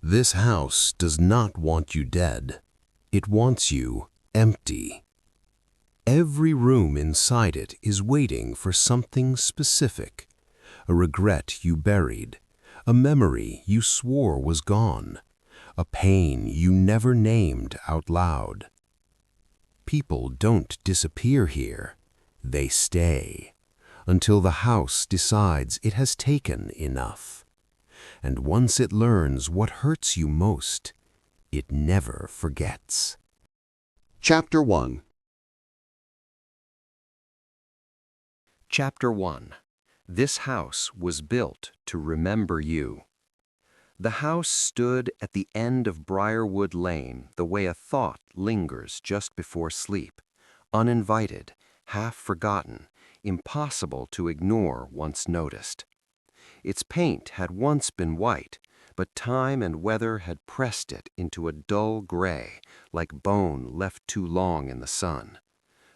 This house does not want you dead. It wants you empty. Every room inside it is waiting for something specific, a regret you buried, a memory you swore was gone, a pain you never named out loud. People don't disappear here, they stay, until the house decides it has taken enough. And once it learns what hurts you most, it never forgets. Chapter 1. Chapter 1. This house was built to remember you. The house stood at the end of Briarwood Lane the way a thought lingers just before sleep, uninvited, half forgotten, impossible to ignore once noticed. Its paint had once been white, but time and weather had pressed it into a dull gray, like bone left too long in the sun.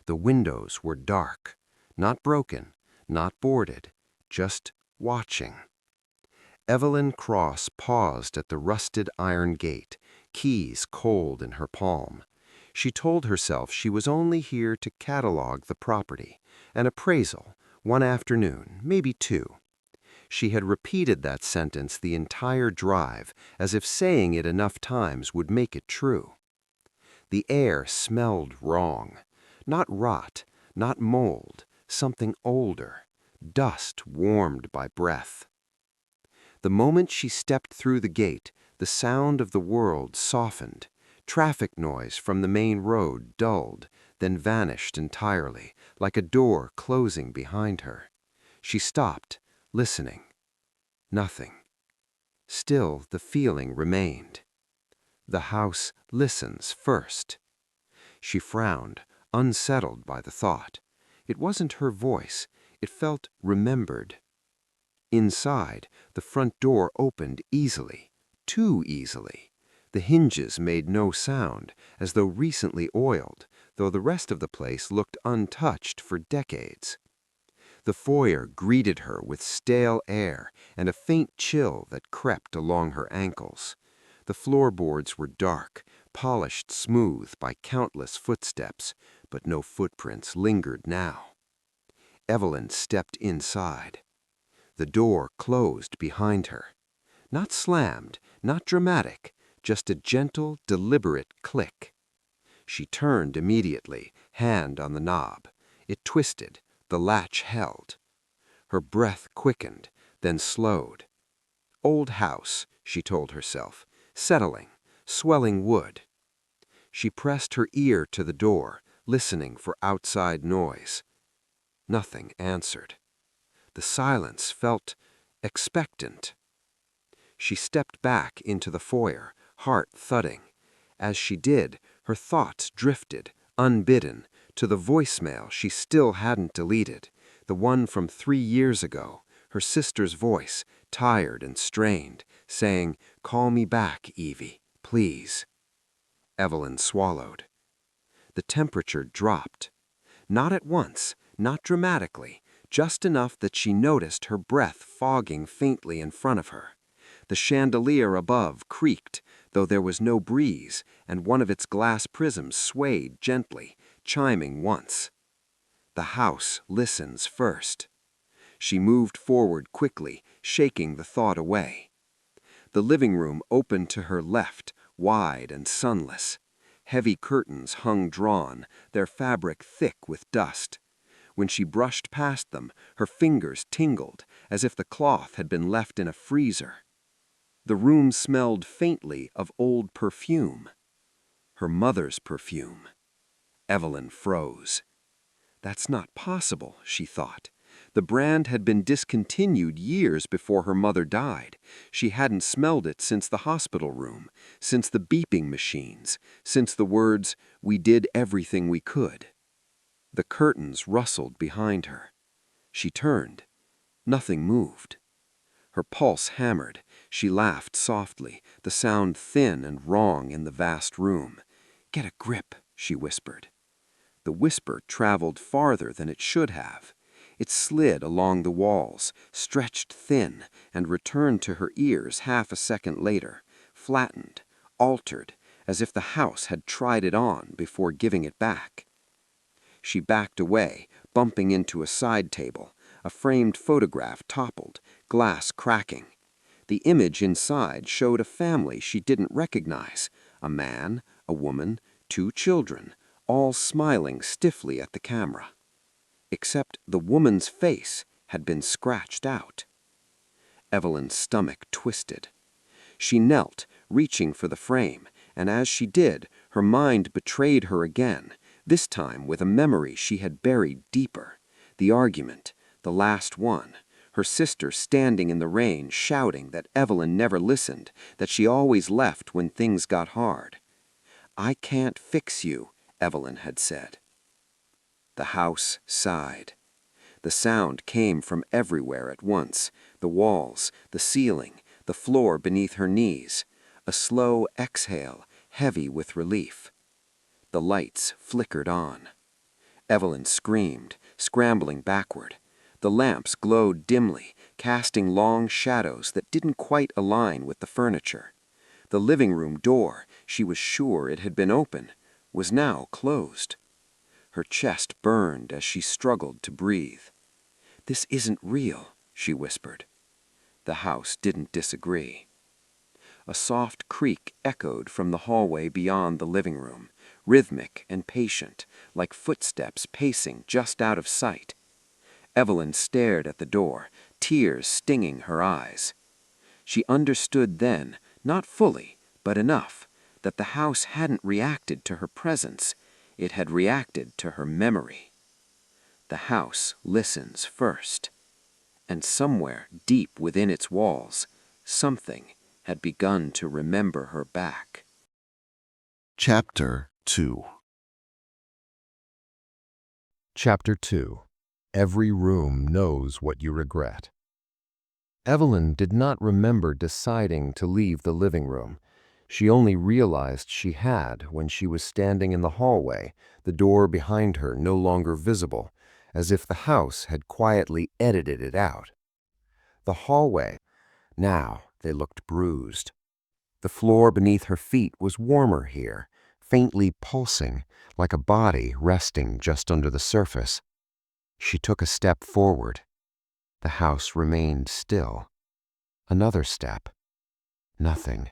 The windows were dark, not broken, not boarded, just watching. Evelyn Cross paused at the rusted iron gate, keys cold in her palm. She told herself she was only here to catalog the property, an appraisal, one afternoon, maybe two. She had repeated that sentence the entire drive, as if saying it enough times would make it true. The air smelled wrong. Not rot, not mold, something older, dust warmed by breath. The moment she stepped through the gate, the sound of the world softened. Traffic noise from the main road dulled, then vanished entirely, like a door closing behind her. She stopped, listening. Nothing. Still, the feeling remained. The house listens first. She frowned, unsettled by the thought. It wasn't her voice. It felt remembered. Inside, the front door opened easily, too easily. The hinges made no sound, as though recently oiled, though the rest of the place looked untouched for decades. The foyer greeted her with stale air and a faint chill that crept along her ankles. The floorboards were dark, polished smooth by countless footsteps, but no footprints lingered now. Evelyn stepped inside. The door closed behind her. Not slammed, not dramatic, just a gentle, deliberate click. She turned immediately, hand on the knob. It twisted. The latch held. Her breath quickened, then slowed. Old house, she told herself, settling, swelling wood. She pressed her ear to the door, listening for outside noise. Nothing answered. The silence felt expectant. She stepped back into the foyer, heart thudding. As she did, her thoughts drifted, unbidden, to the voicemail she still hadn't deleted, the one from 3 years ago, her sister's voice, tired and strained, saying, "Call me back, Evie, please." Evelyn swallowed. The temperature dropped. Not at once, not dramatically, just enough that she noticed her breath fogging faintly in front of her. The chandelier above creaked, though there was no breeze, and one of its glass prisms swayed gently, chiming once. The house listens first. She moved forward quickly, shaking the thought away. The living room opened to her left, wide and sunless. Heavy curtains hung drawn, their fabric thick with dust. When she brushed past them, her fingers tingled, as if the cloth had been left in a freezer. The room smelled faintly of old perfume. Her mother's perfume. Evelyn froze. That's not possible, she thought. The brand had been discontinued years before her mother died. She hadn't smelled it since the hospital room, since the beeping machines, since the words, "We did everything we could." The curtains rustled behind her. She turned. Nothing moved. Her pulse hammered. She laughed softly, the sound thin and wrong in the vast room. "Get a grip," she whispered. The whisper traveled farther than it should have. It slid along the walls, stretched thin, and returned to her ears half a second later, flattened, altered, as if the house had tried it on before giving it back. She backed away, bumping into a side table. A framed photograph toppled, glass cracking. The image inside showed a family she didn't recognize, a man, a woman, 2 children, all smiling stiffly at the camera. Except the woman's face had been scratched out. Evelyn's stomach twisted. She knelt, reaching for the frame, and as she did, her mind betrayed her again, this time with a memory she had buried deeper. The argument, the last one, her sister standing in the rain shouting that Evelyn never listened, that she always left when things got hard. "I can't fix you," Evelyn had said. The house sighed. The sound came from everywhere at once, the walls, the ceiling, the floor beneath her knees, a slow exhale, heavy with relief. The lights flickered on. Evelyn screamed, scrambling backward. The lamps glowed dimly, casting long shadows that didn't quite align with the furniture. The living room door, she was sure it had been open, was now closed. Her chest burned as she struggled to breathe. "This isn't real," she whispered. The house didn't disagree. A soft creak echoed from the hallway beyond the living room, rhythmic and patient, like footsteps pacing just out of sight. Evelyn stared at the door, tears stinging her eyes. She understood then, not fully, but enough, that the house hadn't reacted to her presence. It had reacted to her memory. The house listens first. And somewhere deep within its walls, something had begun to remember her back. Chapter 2. Chapter 2. Every room knows what you regret. Evelyn did not remember deciding to leave the living room. She only realized she had when she was standing in the hallway, the door behind her no longer visible, as if the house had quietly edited it out. The hallway, now they looked bruised. The floor beneath her feet was warmer here, faintly pulsing, like a body resting just under the surface. She took a step forward. The house remained still. Another step. Nothing.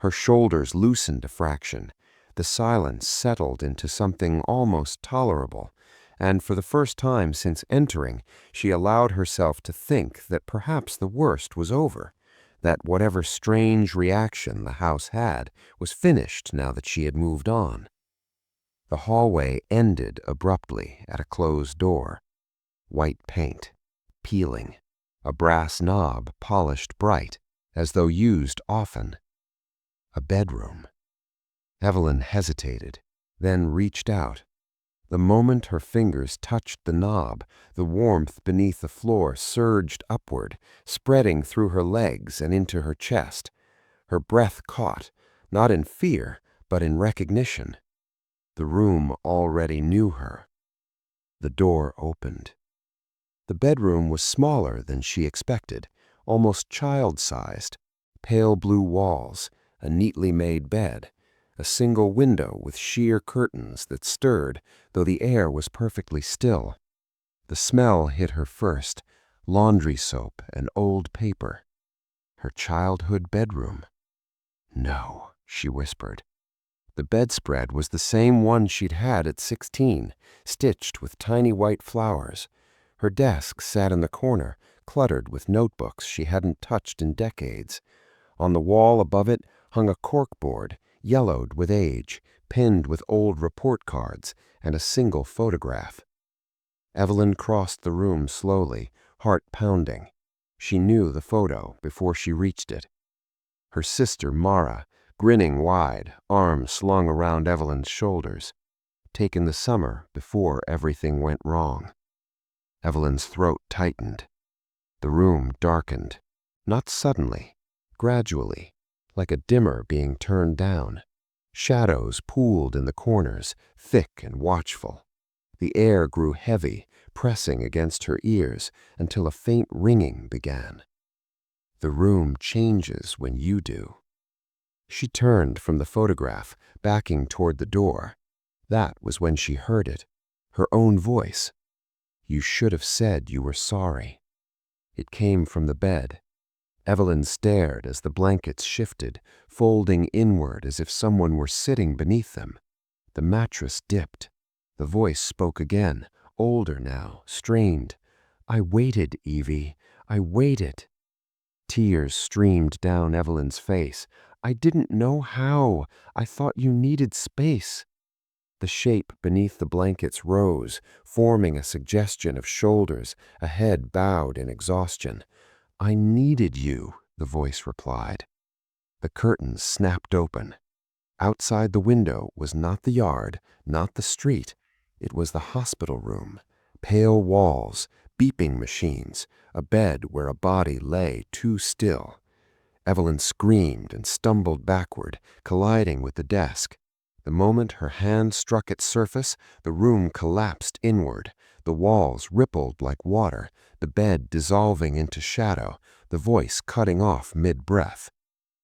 Her shoulders loosened a fraction. The silence settled into something almost tolerable, and for the first time since entering, she allowed herself to think that perhaps the worst was over, that whatever strange reaction the house had was finished now that she had moved on. The hallway ended abruptly at a closed door. White paint, peeling, a brass knob polished bright, as though used often. A bedroom. Evelyn hesitated, then reached out. The moment her fingers touched the knob, the warmth beneath the floor surged upward, spreading through her legs and into her chest. Her breath caught, not in fear, but in recognition. The room already knew her. The door opened. The bedroom was smaller than she expected, almost child-sized. Pale blue walls, a neatly made bed, a single window with sheer curtains that stirred, though the air was perfectly still. The smell hit her first, laundry soap and old paper. Her childhood bedroom. "No," she whispered. The bedspread was the same one she'd had at 16, stitched with tiny white flowers. Her desk sat in the corner, cluttered with notebooks she hadn't touched in decades. On the wall above it hung a corkboard, yellowed with age, pinned with old report cards, and a single photograph. Evelyn crossed the room slowly, heart pounding. She knew the photo before she reached it. Her sister Mara, grinning wide, arms slung around Evelyn's shoulders. Taken the summer before everything went wrong. Evelyn's throat tightened. The room darkened, not suddenly, gradually, like a dimmer being turned down. Shadows pooled in the corners, thick and watchful. The air grew heavy, pressing against her ears until a faint ringing began. The room changes when you do. She turned from the photograph, backing toward the door. That was when she heard it, her own voice. "You should have said you were sorry." It came from the bed. Evelyn stared as the blankets shifted, folding inward as if someone were sitting beneath them. The mattress dipped. The voice spoke again, older now, strained. "I waited, Evie. I waited." Tears streamed down Evelyn's face. "I didn't know how. I thought you needed space." The shape beneath the blankets rose, forming a suggestion of shoulders, a head bowed in exhaustion. "I needed you," the voice replied. The curtains snapped open. Outside the window was not the yard, not the street. It was the hospital room. Pale walls, beeping machines, a bed where a body lay too still. Evelyn screamed and stumbled backward, colliding with the desk. The moment her hand struck its surface, the room collapsed inward. The walls rippled like water, the bed dissolving into shadow, the voice cutting off mid-breath.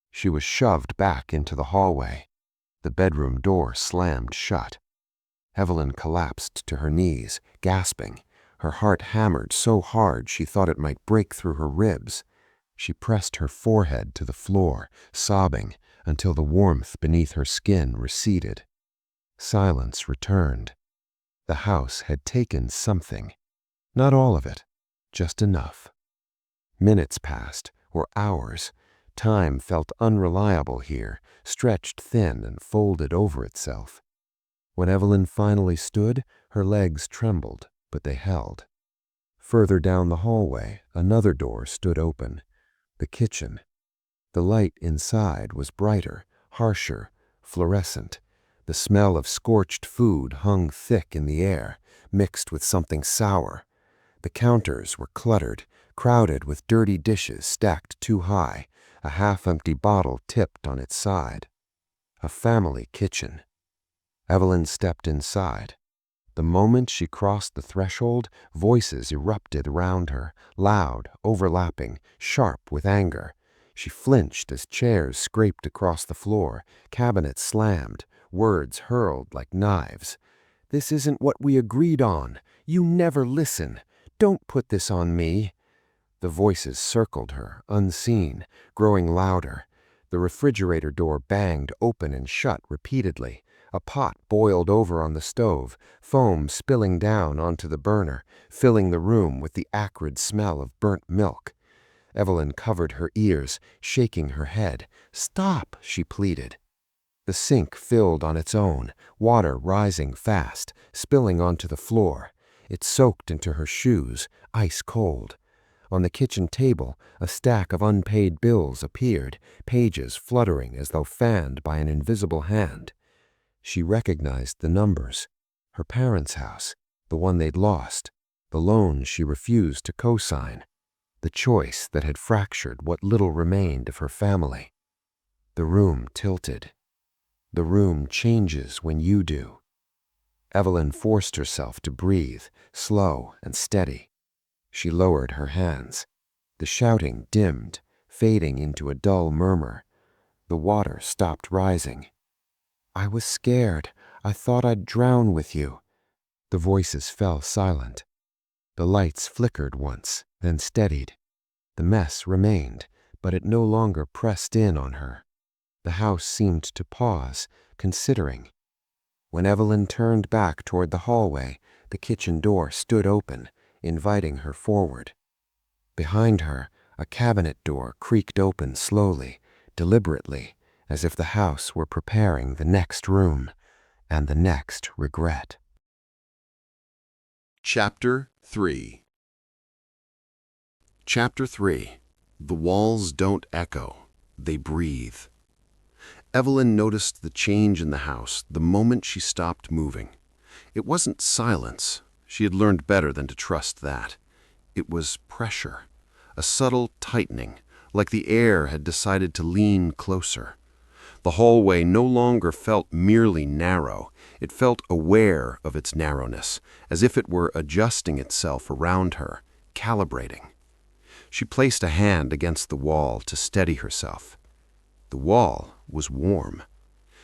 She was shoved back into the hallway. The bedroom door slammed shut. Evelyn collapsed to her knees, gasping. Her heart hammered so hard she thought it might break through her ribs. She pressed her forehead to the floor, sobbing, until the warmth beneath her skin receded. Silence returned. The house had taken something. Not all of it, just enough. Minutes passed, or hours. Time felt unreliable here, stretched thin and folded over itself. When Evelyn finally stood, her legs trembled, but they held. Further down the hallway, another door stood open. The kitchen. The light inside was brighter, harsher, fluorescent. The smell of scorched food hung thick in the air, mixed with something sour. The counters were cluttered, crowded with dirty dishes stacked too high, a half-empty bottle tipped on its side. A family kitchen. Evelyn stepped inside. The moment she crossed the threshold, voices erupted around her, loud, overlapping, sharp with anger. She flinched as chairs scraped across the floor, cabinets slammed, words hurled like knives. "This isn't what we agreed on. You never listen. Don't put this on me." The voices circled her, unseen, growing louder. The refrigerator door banged open and shut repeatedly. A pot boiled over on the stove, foam spilling down onto the burner, filling the room with the acrid smell of burnt milk. Evelyn covered her ears, shaking her head. "Stop," she pleaded. The sink filled on its own, water rising fast, spilling onto the floor. It soaked into her shoes, ice cold. On the kitchen table, a stack of unpaid bills appeared, pages fluttering as though fanned by an invisible hand. She recognized the numbers. Her parents' house, the one they'd lost, the loan she refused to co-sign, the choice that had fractured what little remained of her family. The room tilted. The room changes when you do. Evelyn forced herself to breathe, slow and steady. She lowered her hands. The shouting dimmed, fading into a dull murmur. The water stopped rising. "I was scared. I thought I'd drown with you." The voices fell silent. The lights flickered once, then steadied. The mess remained, but it no longer pressed in on her. The house seemed to pause, considering. When Evelyn turned back toward the hallway, the kitchen door stood open, inviting her forward. Behind her, a cabinet door creaked open slowly, deliberately, as if the house were preparing the next room and the next regret. Chapter 3. Chapter 3. The walls don't echo, they breathe. Evelyn noticed the change in the house the moment she stopped moving. It wasn't silence. She had learned better than to trust that. It was pressure, a subtle tightening, like the air had decided to lean closer. The hallway no longer felt merely narrow. It felt aware of its narrowness, as if it were adjusting itself around her, calibrating. She placed a hand against the wall to steady herself. The wall was warm.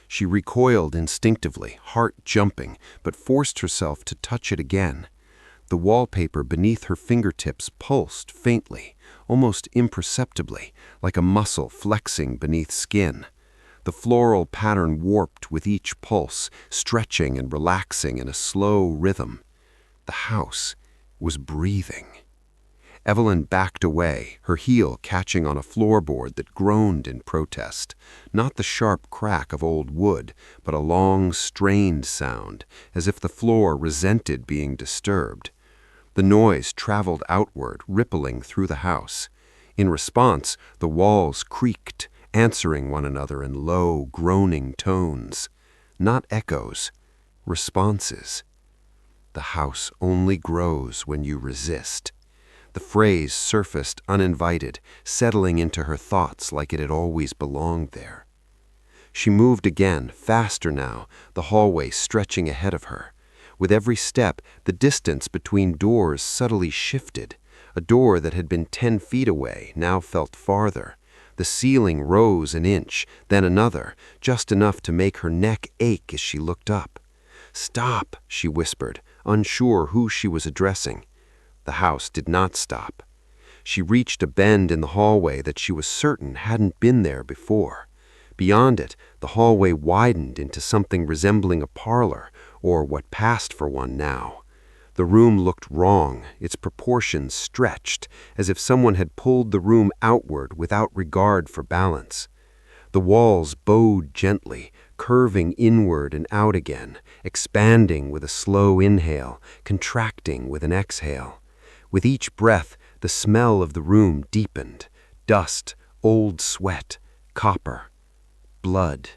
She recoiled instinctively, heart jumping, but forced herself to touch it again. The wallpaper beneath her fingertips pulsed faintly, almost imperceptibly, like a muscle flexing beneath skin. The floral pattern warped with each pulse, stretching and relaxing in a slow rhythm. The house was breathing. Evelyn backed away, her heel catching on a floorboard that groaned in protest. Not the sharp crack of old wood, but a long, strained sound, as if the floor resented being disturbed. The noise traveled outward, rippling through the house. In response, the walls creaked, answering one another in low, groaning tones. Not echoes, responses. The house only grows when you resist. The phrase surfaced uninvited, settling into her thoughts like it had always belonged there. She moved again, faster now, the hallway stretching ahead of her. With every step, the distance between doors subtly shifted. A door that had been 10 feet away now felt farther. The ceiling rose an inch, then another, just enough to make her neck ache as she looked up. "Stop," she whispered, unsure who she was addressing. The house did not stop. She reached a bend in the hallway that she was certain hadn't been there before. Beyond it, the hallway widened into something resembling a parlor, or what passed for one now. The room looked wrong, its proportions stretched, as if someone had pulled the room outward without regard for balance. The walls bowed gently, curving inward and out again, expanding with a slow inhale, contracting with an exhale. With each breath, the smell of the room deepened. Dust, old sweat, copper, blood.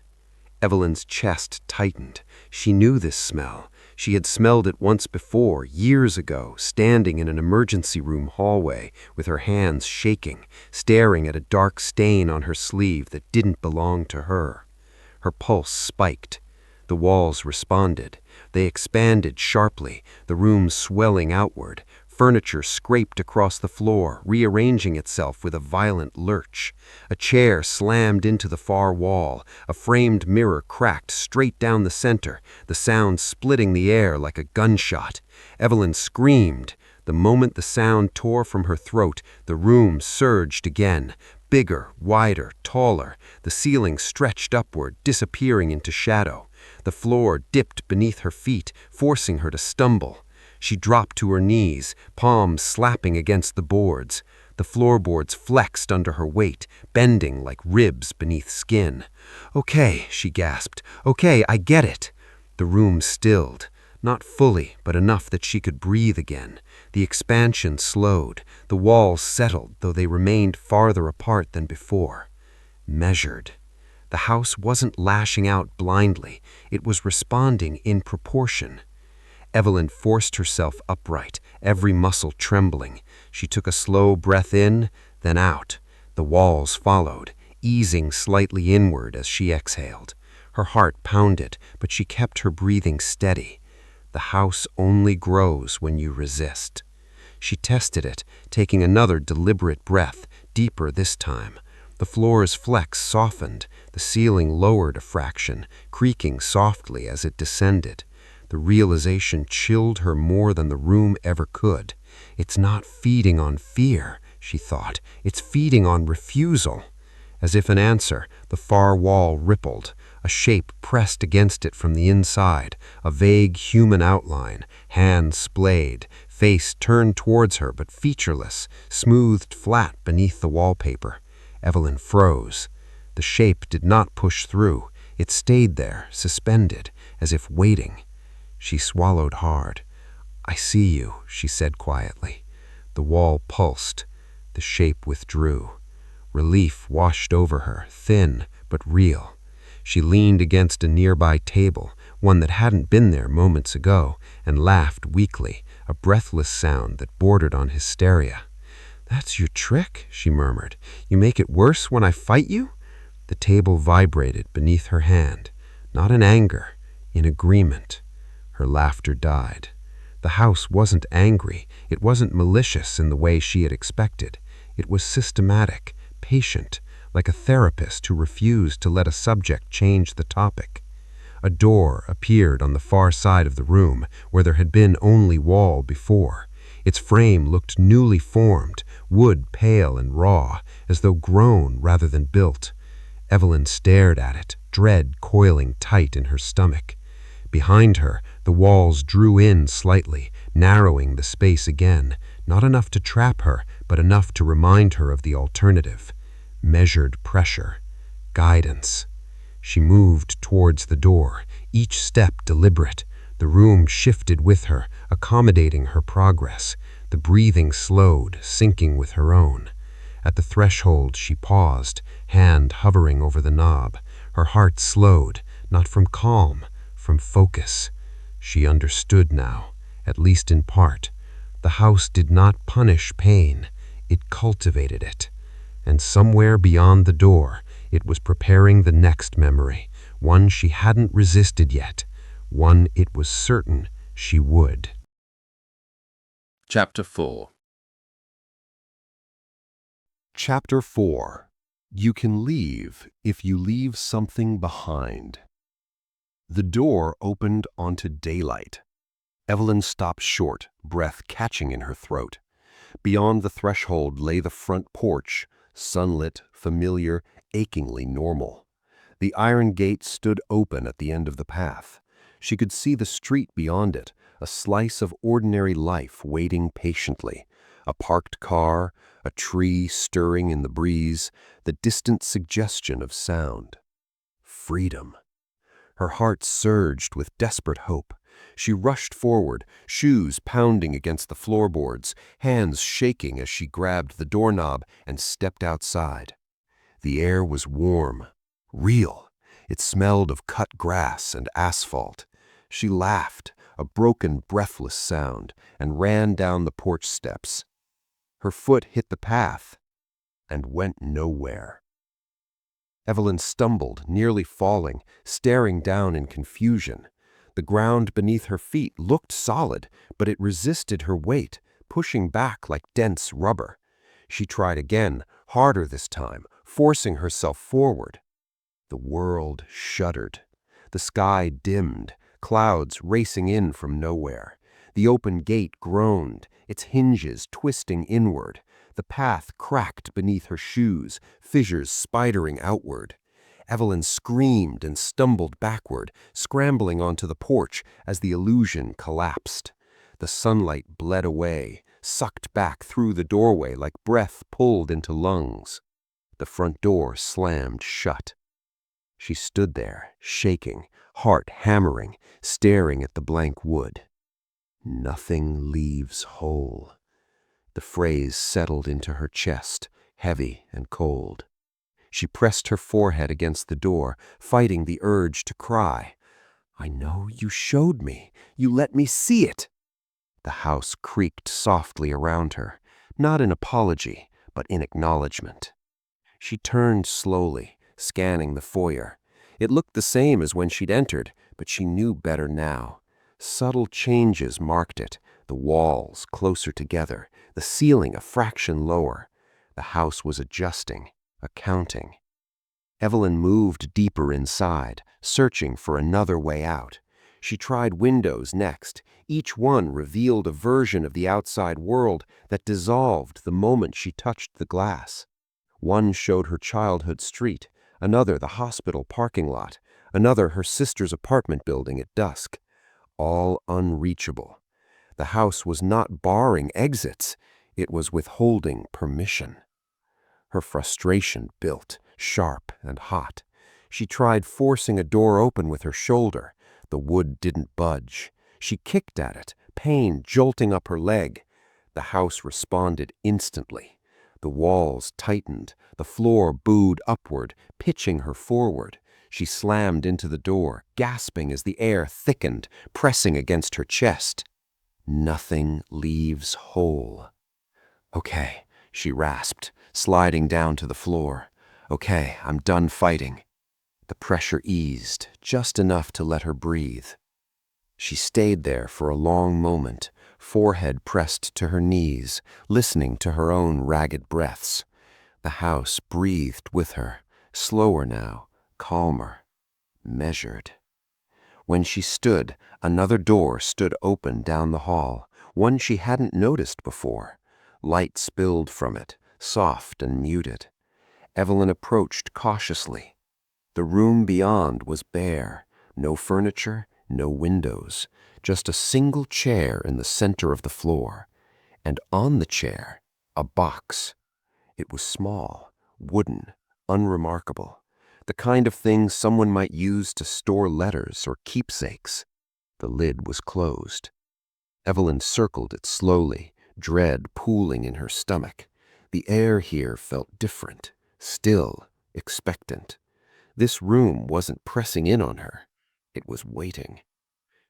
Evelyn's chest tightened. She knew this smell. She had smelled it once before, years ago, standing in an emergency room hallway, with her hands shaking, staring at a dark stain on her sleeve that didn't belong to her. Her pulse spiked. The walls responded. They expanded sharply, the room swelling outward. Furniture scraped across the floor, rearranging itself with a violent lurch. A chair slammed into the far wall. A framed mirror cracked straight down the center, the sound splitting the air like a gunshot. Evelyn screamed. The moment the sound tore from her throat, the room surged again. Bigger, wider, taller. The ceiling stretched upward, disappearing into shadow. The floor dipped beneath her feet, forcing her to stumble. She dropped to her knees, palms slapping against the boards. The floorboards flexed under her weight, bending like ribs beneath skin. "Okay," she gasped. "Okay, I get it." The room stilled. Not fully, but enough that she could breathe again. The expansion slowed. The walls settled, though they remained farther apart than before. Measured. The house wasn't lashing out blindly. It was responding in proportion. Evelyn forced herself upright, every muscle trembling. She took a slow breath in, then out. The walls followed, easing slightly inward as she exhaled. Her heart pounded, but she kept her breathing steady. The house only grows when you resist. She tested it, taking another deliberate breath, deeper this time. The floor's flex softened, the ceiling lowered a fraction, creaking softly as it descended. The realization chilled her more than the room ever could. It's not feeding on fear, she thought. It's feeding on refusal. As if in answer, the far wall rippled. A shape pressed against it from the inside, a vague human outline, hands splayed, face turned towards her but featureless, smoothed flat beneath the wallpaper. Evelyn froze. The shape did not push through. It stayed there, suspended, as if waiting. She swallowed hard. "I see you," she said quietly. The wall pulsed. The shape withdrew. Relief washed over her, thin but real. She leaned against a nearby table, one that hadn't been there moments ago, and laughed weakly, a breathless sound that bordered on hysteria. "That's your trick," she murmured. "You make it worse when I fight you?" The table vibrated beneath her hand, not in anger, in agreement. Her laughter died. The house wasn't angry. It wasn't malicious in the way she had expected. It was systematic, patient, like a therapist who refused to let a subject change the topic. A door appeared on the far side of the room, where there had been only wall before. Its frame looked newly formed, wood pale and raw, as though grown rather than built. Evelyn stared at it, dread coiling tight in her stomach. Behind her, the walls drew in slightly, narrowing the space again, not enough to trap her, but enough to remind her of the alternative. Measured pressure. Guidance. She moved towards the door, each step deliberate. The room shifted with her, accommodating her progress. The breathing slowed, syncing with her own. At the threshold, she paused, hand hovering over the knob. Her heart slowed, not from calm, from focus. She understood now, at least in part. The house did not punish pain, it cultivated it. And somewhere beyond the door, it was preparing the next memory, one she hadn't resisted yet, one it was certain she would. Chapter 4. Chapter 4. You can leave if you leave something behind. The door opened onto daylight. Evelyn stopped short, breath catching in her throat. Beyond the threshold lay the front porch, sunlit, familiar, achingly normal. The iron gate stood open at the end of the path. She could see the street beyond it, a slice of ordinary life waiting patiently. A parked car, a tree stirring in the breeze, the distant suggestion of sound. Freedom. Her heart surged with desperate hope. She rushed forward, shoes pounding against the floorboards, hands shaking as she grabbed the doorknob and stepped outside. The air was warm, real. It smelled of cut grass and asphalt. She laughed, a broken, breathless sound, and ran down the porch steps. Her foot hit the path and went nowhere. Evelyn stumbled, nearly falling, staring down in confusion. The ground beneath her feet looked solid, but it resisted her weight, pushing back like dense rubber. She tried again, harder this time, forcing herself forward. The world shuddered. The sky dimmed, clouds racing in from nowhere. The open gate groaned, its hinges twisting inward. The path cracked beneath her shoes, fissures spidering outward. Evelyn screamed and stumbled backward, scrambling onto the porch as the illusion collapsed. The sunlight bled away, sucked back through the doorway like breath pulled into lungs. The front door slammed shut. She stood there, shaking, heart hammering, staring at the blank wood. Nothing leaves whole. The phrase settled into her chest, heavy and cold. She pressed her forehead against the door, fighting the urge to cry. I know, you showed me. You let me see it. The house creaked softly around her, not in apology, but in acknowledgement. She turned slowly, scanning the foyer. It looked the same as when she'd entered, but she knew better now. Subtle changes marked it, the walls closer together, the ceiling a fraction lower. The house was adjusting, accounting. Evelyn moved deeper inside, searching for another way out. She tried windows next. Each one revealed a version of the outside world that dissolved the moment she touched the glass. One showed her childhood street, another the hospital parking lot, another her sister's apartment building at dusk. All unreachable. The house was not barring exits, it was withholding permission. Her frustration built, sharp and hot. She tried forcing a door open with her shoulder. The wood didn't budge. She kicked at it, pain jolting up her leg. The house responded instantly. The walls tightened, the floor booed upward, pitching her forward. She slammed into the door, gasping as the air thickened, pressing against her chest. Nothing leaves whole. Okay, she rasped, sliding down to the floor. Okay, I'm done fighting. The pressure eased, just enough to let her breathe. She stayed there for a long moment, forehead pressed to her knees, listening to her own ragged breaths. The house breathed with her, slower now, calmer, measured. When she stood, another door stood open down the hall, one she hadn't noticed before. Light spilled from it, soft and muted. Evelyn approached cautiously. The room beyond was bare, no furniture, no windows, just a single chair in the center of the floor, and on the chair, a box. It was small, wooden, unremarkable, the kind of thing someone might use to store letters or keepsakes. The lid was closed. Evelyn circled it slowly, dread pooling in her stomach. The air here felt different, still, expectant. This room wasn't pressing in on her. It was waiting.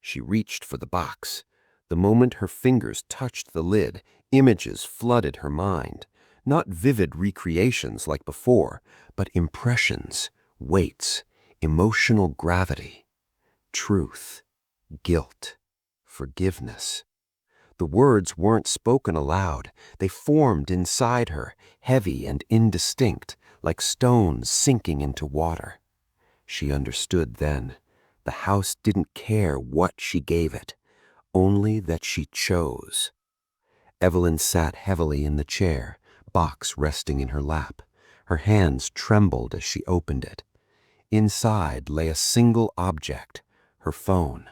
She reached for the box. The moment her fingers touched the lid, images flooded her mind. Not vivid recreations like before, but impressions, weights, emotional gravity, truth, guilt, forgiveness. The words weren't spoken aloud. They formed inside her, heavy and indistinct, like stones sinking into water. She understood then. The house didn't care what she gave it, only that she chose. Evelyn sat heavily in the chair, box resting in her lap. Her hands trembled as she opened it. Inside lay a single object, her phone.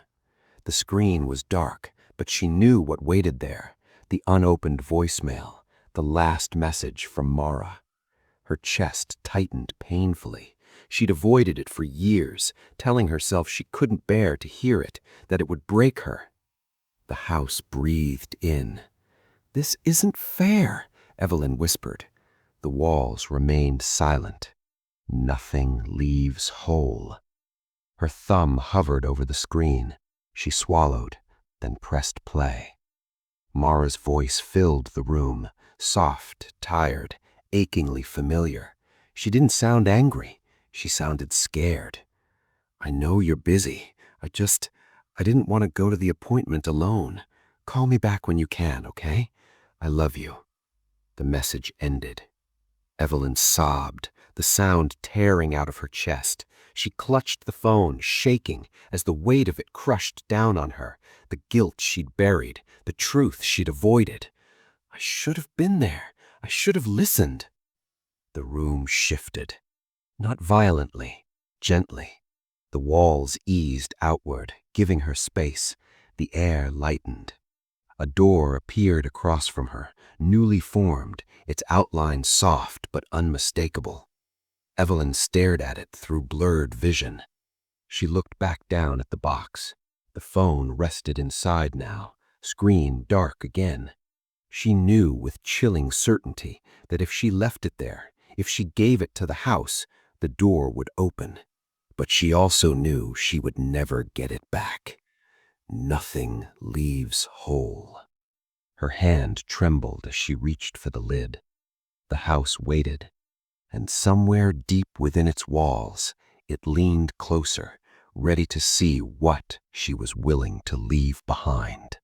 The screen was dark, but she knew what waited there, the unopened voicemail, the last message from Mara. Her chest tightened painfully. She'd avoided it for years, telling herself she couldn't bear to hear it, that it would break her. The house breathed in. "This isn't fair," Evelyn whispered. The walls remained silent. Nothing leaves whole. Her thumb hovered over the screen. She swallowed, then pressed play. Mara's voice filled the room, soft, tired, achingly familiar. She didn't sound angry. She sounded scared. "I know you're busy. I didn't want to go to the appointment alone. Call me back when you can, okay? I love you." The message ended. Evelyn sobbed, the sound tearing out of her chest. She clutched the phone, shaking, as the weight of it crushed down on her, the guilt she'd buried, the truth she'd avoided. "I should have been there. I should have listened." The room shifted. Not violently, gently. The walls eased outward, giving her space. The air lightened. A door appeared across from her, newly formed, its outline soft but unmistakable. Evelyn stared at it through blurred vision. She looked back down at the box. The phone rested inside now, screen dark again. She knew with chilling certainty that if she left it there, if she gave it to the house, the door would open. But she also knew she would never get it back. Nothing leaves whole. Her hand trembled as she reached for the lid. The house waited, and somewhere deep within its walls, it leaned closer, ready to see what she was willing to leave behind.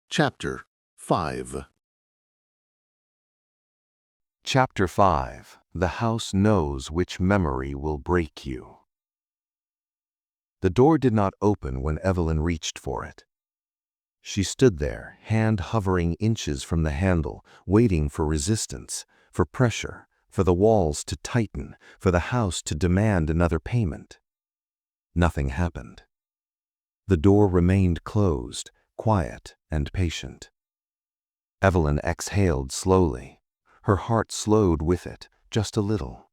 Chapter 5. Chapter 5. The house knows which memory will break you. The door did not open when Evelyn reached for it. She stood there, hand hovering inches from the handle, waiting for resistance, for pressure, for the walls to tighten, for the house to demand another payment. Nothing happened. The door remained closed, quiet and patient. Evelyn exhaled slowly. Her heart slowed with it, just a little.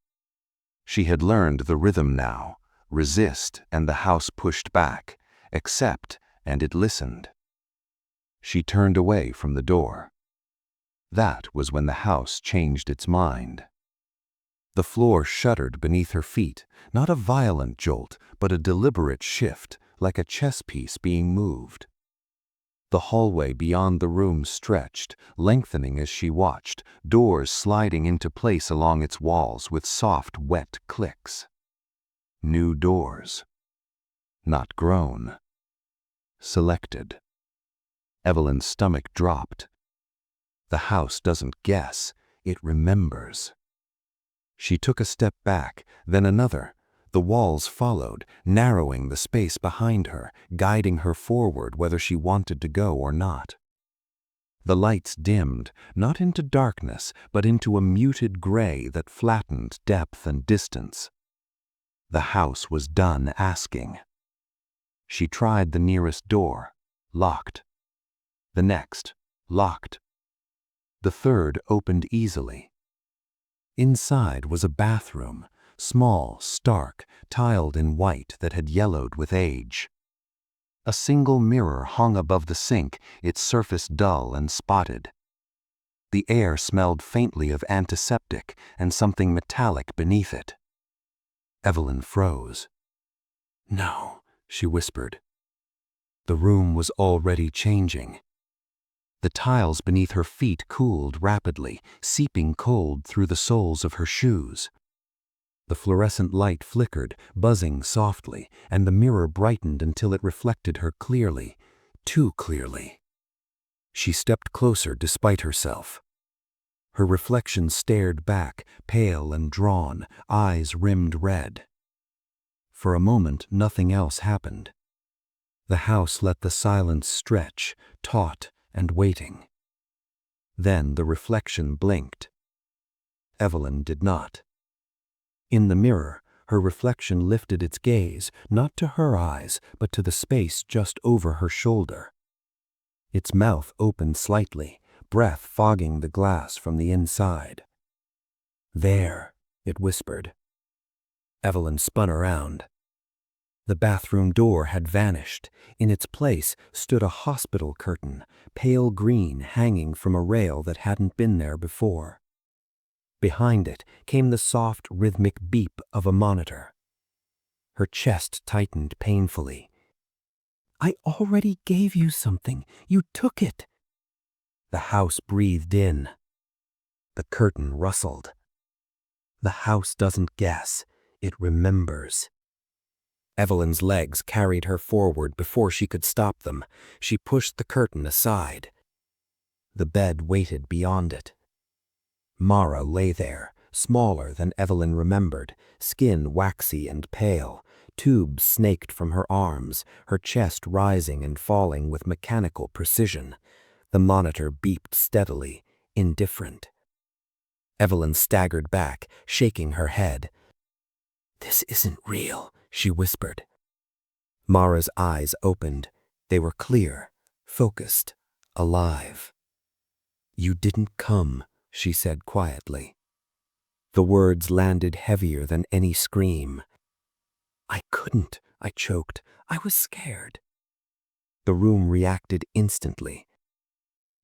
She had learned the rhythm now. Resist, and the house pushed back. Accept, and it listened. She turned away from the door. That was when the house changed its mind. The floor shuddered beneath her feet, not a violent jolt, but a deliberate shift, like a chess piece being moved. The hallway beyond the room stretched, lengthening as she watched, doors sliding into place along its walls with soft, wet clicks. New doors. Not grown. Selected. Evelyn's stomach dropped. The house doesn't guess. It remembers. She took a step back, then another. The walls followed, narrowing the space behind her, guiding her forward whether she wanted to go or not. The lights dimmed, not into darkness, but into a muted gray that flattened depth and distance. The house was done asking. She tried the nearest door, locked. The next, locked. The third opened easily. Inside was a bathroom, small, stark, tiled in white that had yellowed with age. A single mirror hung above the sink, its surface dull and spotted. The air smelled faintly of antiseptic and something metallic beneath it. Evelyn froze. "No," she whispered. The room was already changing. The tiles beneath her feet cooled rapidly, seeping cold through the soles of her shoes. The fluorescent light flickered, buzzing softly, and the mirror brightened until it reflected her clearly, too clearly. She stepped closer despite herself. Her reflection stared back, pale and drawn, eyes rimmed red. For a moment, nothing else happened. The house let the silence stretch, taut and waiting. Then the reflection blinked. Evelyn did not. In the mirror, her reflection lifted its gaze, not to her eyes, but to the space just over her shoulder. Its mouth opened slightly, breath fogging the glass from the inside. "There," it whispered. Evelyn spun around. The bathroom door had vanished. In its place stood a hospital curtain, pale green, hanging from a rail that hadn't been there before. Behind it came the soft, rhythmic beep of a monitor. Her chest tightened painfully. "I already gave you something. You took it." The house breathed in. The curtain rustled. The house doesn't guess. It remembers. Evelyn's legs carried her forward before she could stop them. She pushed the curtain aside. The bed waited beyond it. Mara lay there, smaller than Evelyn remembered, skin waxy and pale, tubes snaked from her arms, her chest rising and falling with mechanical precision. The monitor beeped steadily, indifferent. Evelyn staggered back, shaking her head. "This isn't real," she whispered. Mara's eyes opened. They were clear, focused, alive. "You didn't come," she said quietly. The words landed heavier than any scream. "I couldn't," I choked. "I was scared." The room reacted instantly.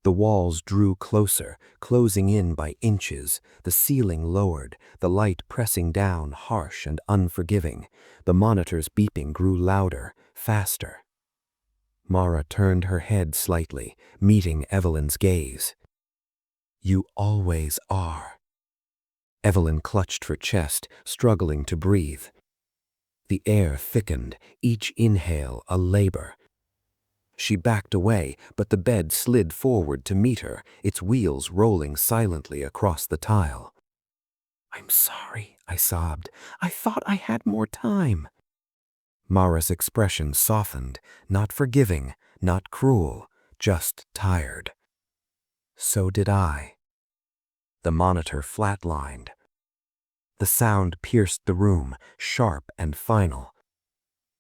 The walls drew closer, closing in by inches, the ceiling lowered, the light pressing down harsh and unforgiving. The monitor's beeping grew louder, faster. Mara turned her head slightly, meeting Evelyn's gaze. "You always are." Evelyn clutched her chest, struggling to breathe. The air thickened, each inhale a labor. She backed away, but the bed slid forward to meet her, its wheels rolling silently across the tile. "I'm sorry," I sobbed. "I thought I had more time." Mara's expression softened, not forgiving, not cruel, just tired. So did I. The monitor flatlined. The sound pierced the room, sharp and final.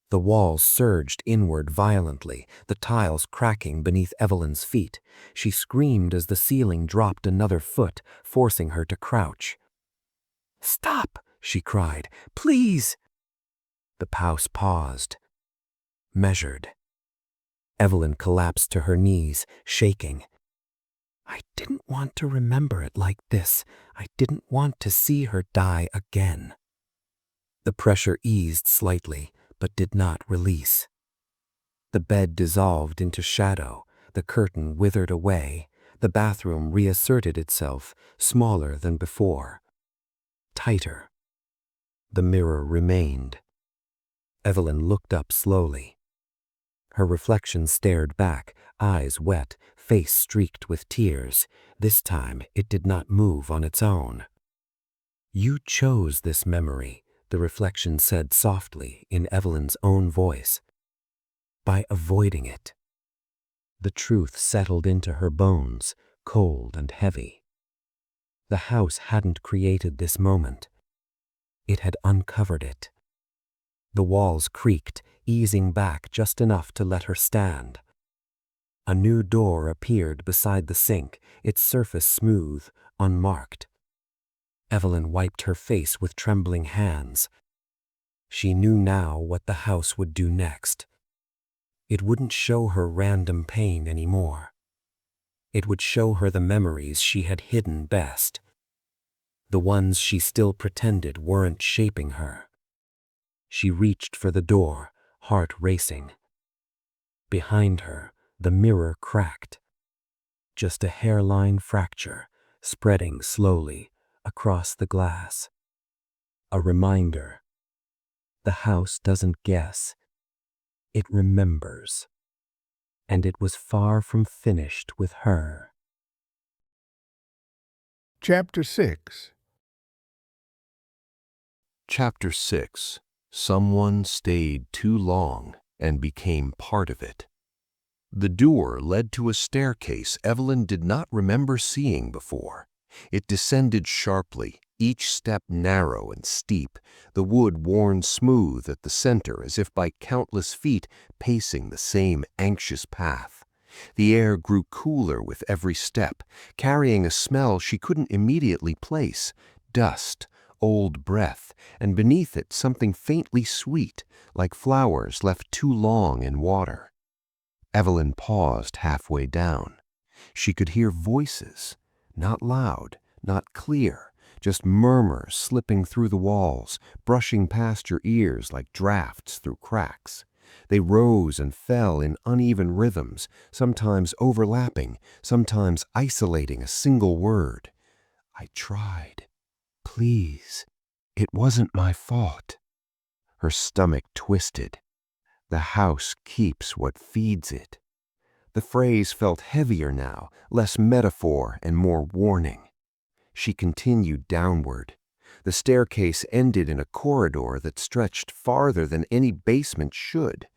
The walls surged inward violently, the tiles cracking beneath Evelyn's feet. She screamed as the ceiling dropped another foot, forcing her to crouch. "Stop!" she cried. "Please!" The house paused, measured. Evelyn collapsed to her knees, shaking. "I didn't want to remember it like this. I didn't want to see her die again." The pressure eased slightly, but did not release. The bed dissolved into shadow, the curtain withered away, the bathroom reasserted itself, smaller than before. Tighter. The mirror remained. Evelyn looked up slowly. Her reflection stared back, eyes wet, face streaked with tears. This time it did not move on its own. "You chose this memory," the reflection said softly in Evelyn's own voice, "by avoiding it." The truth settled into her bones, cold and heavy. The house hadn't created this moment. It had uncovered it. The walls creaked, easing back just enough to let her stand. A new door appeared beside the sink, its surface smooth, unmarked. Evelyn wiped her face with trembling hands. She knew now what the house would do next. It wouldn't show her random pain anymore. It would show her the memories she had hidden best, the ones she still pretended weren't shaping her. She reached for the door, heart racing. Behind her, the mirror cracked. Just a hairline fracture, spreading slowly across the glass. A reminder. The house doesn't guess. It remembers. And it was far from finished with her. Chapter 6. Chapter 6. Someone stayed too long and became part of it. The door led to a staircase Evelyn did not remember seeing before. It descended sharply, each step narrow and steep, the wood worn smooth at the center as if by countless feet pacing the same anxious path. The air grew cooler with every step, carrying a smell she couldn't immediately place, dust, old breath, and beneath it something faintly sweet, like flowers left too long in water. Evelyn paused halfway down. She could hear voices, not loud, not clear, just murmurs slipping through the walls, brushing past your ears like drafts through cracks. They rose and fell in uneven rhythms, sometimes overlapping, sometimes isolating a single word. "I tried. Please. It wasn't my fault." Her stomach twisted. The house keeps what feeds it. The phrase felt heavier now, less metaphor and more warning. She continued downward. The staircase ended in a corridor that stretched farther than any basement should.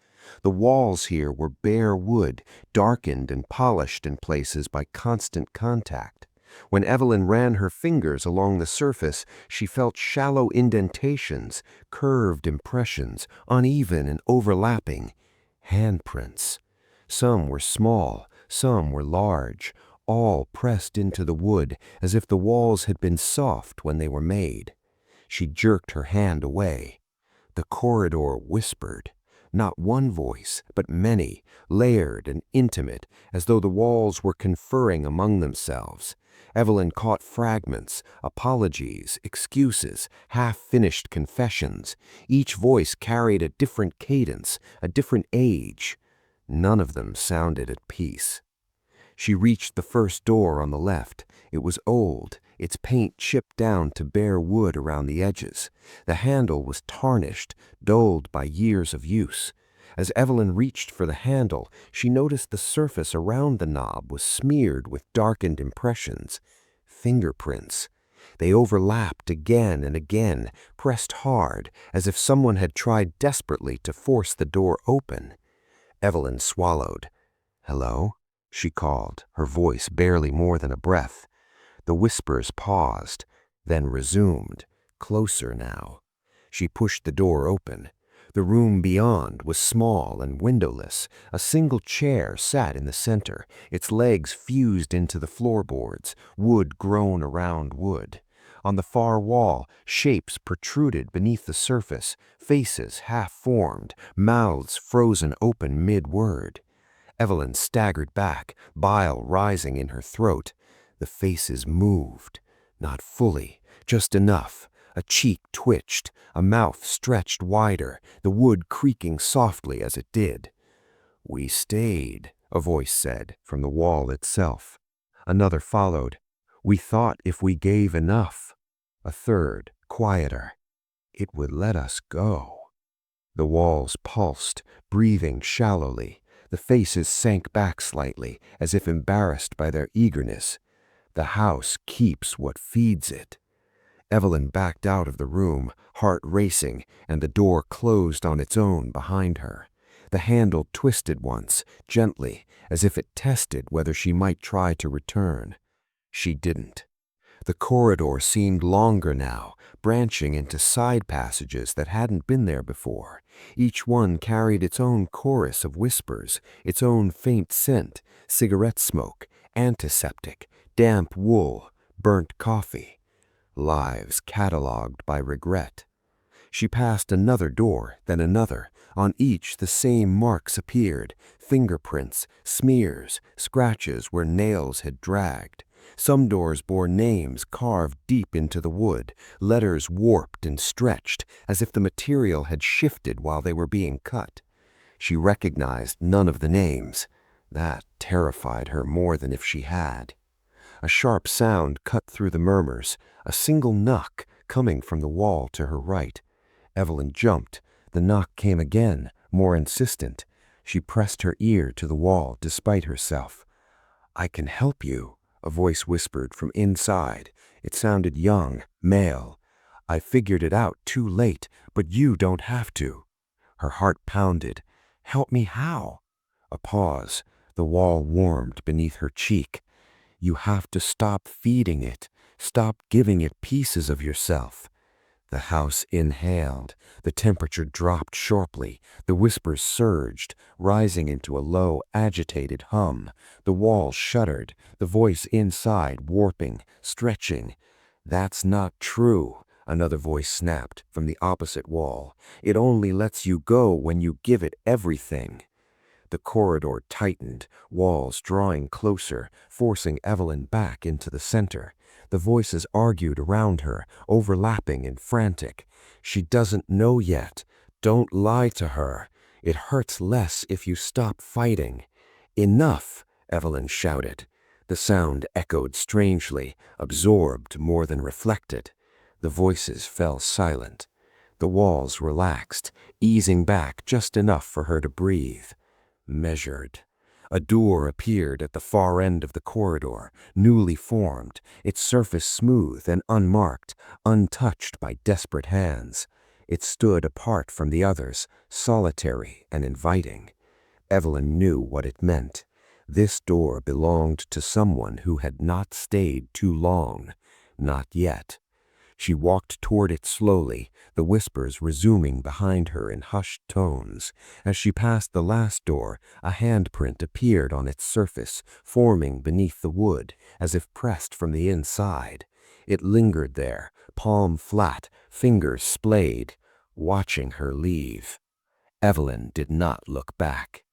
The walls here were bare wood, darkened and polished in places by constant contact. When Evelyn ran her fingers along the surface, she felt shallow indentations, curved impressions, uneven and overlapping. Handprints. Some were small, some were large, all pressed into the wood as if the walls had been soft when they were made. She jerked her hand away. The corridor whispered. Not one voice, but many, layered and intimate, as though the walls were conferring among themselves. Evelyn caught fragments, apologies, excuses, half-finished confessions. Each voice carried a different cadence, a different age. None of them sounded at peace. She reached the first door on the left. It was old, its paint chipped down to bare wood around the edges. The handle was tarnished, dulled by years of use. As Evelyn reached for the handle, she noticed the surface around the knob was smeared with darkened impressions. Fingerprints. They overlapped again and again, pressed hard, as if someone had tried desperately to force the door open. Evelyn swallowed. "Hello?" she called, her voice barely more than a breath. The whispers paused, then resumed, closer now. She pushed the door open. The room beyond was small and windowless. A single chair sat in the center, its legs fused into the floorboards, wood grown around wood. On the far wall, shapes protruded beneath the surface, faces half-formed, mouths frozen open mid-word. Evelyn staggered back, bile rising in her throat. The faces moved, not fully, just enough. A cheek twitched, a mouth stretched wider, the wood creaking softly as it did. "We stayed," a voice said, from the wall itself. Another followed. "We thought if we gave enough." A third, quieter. "It would let us go." The walls pulsed, breathing shallowly. The faces sank back slightly, as if embarrassed by their eagerness. The house keeps what feeds it. Evelyn backed out of the room, heart racing, and the door closed on its own behind her. The handle twisted once, gently, as if it tested whether she might try to return. She didn't. The corridor seemed longer now, branching into side passages that hadn't been there before. Each one carried its own chorus of whispers, its own faint scent: cigarette smoke, antiseptic, damp wool, burnt coffee. Lives catalogued by regret. She passed another door, then another. On each the same marks appeared: fingerprints, smears, scratches where nails had dragged. Some doors bore names carved deep into the wood, letters warped and stretched, as if the material had shifted while they were being cut. She recognized none of the names. That terrified her more than if she had. A sharp sound cut through the murmurs, a single knock coming from the wall to her right. Evelyn jumped. The knock came again, more insistent. She pressed her ear to the wall despite herself. "I can help you," a voice whispered from inside. It sounded young, male. "I figured it out too late, but you don't have to." Her heart pounded. "Help me how?" A pause. The wall warmed beneath her cheek. "You have to stop feeding it. Stop giving it pieces of yourself." The house inhaled. The temperature dropped sharply. The whispers surged, rising into a low, agitated hum. The wall shuddered, the voice inside warping, stretching. "That's not true," another voice snapped from the opposite wall. "It only lets you go when you give it everything." The corridor tightened, walls drawing closer, forcing Evelyn back into the center. The voices argued around her, overlapping and frantic. "She doesn't know yet. Don't lie to her. It hurts less if you stop fighting." "Enough!" Evelyn shouted. The sound echoed strangely, absorbed more than reflected. The voices fell silent. The walls relaxed, easing back just enough for her to breathe. Measured. A door appeared at the far end of the corridor, newly formed, its surface smooth and unmarked, untouched by desperate hands. It stood apart from the others, solitary and inviting. Evelyn knew what it meant. This door belonged to someone who had not stayed too long. Not yet. She walked toward it slowly, the whispers resuming behind her in hushed tones. As she passed the last door, a handprint appeared on its surface, forming beneath the wood, as if pressed from the inside. It lingered there, palm flat, fingers splayed, watching her leave. Evelyn did not look back.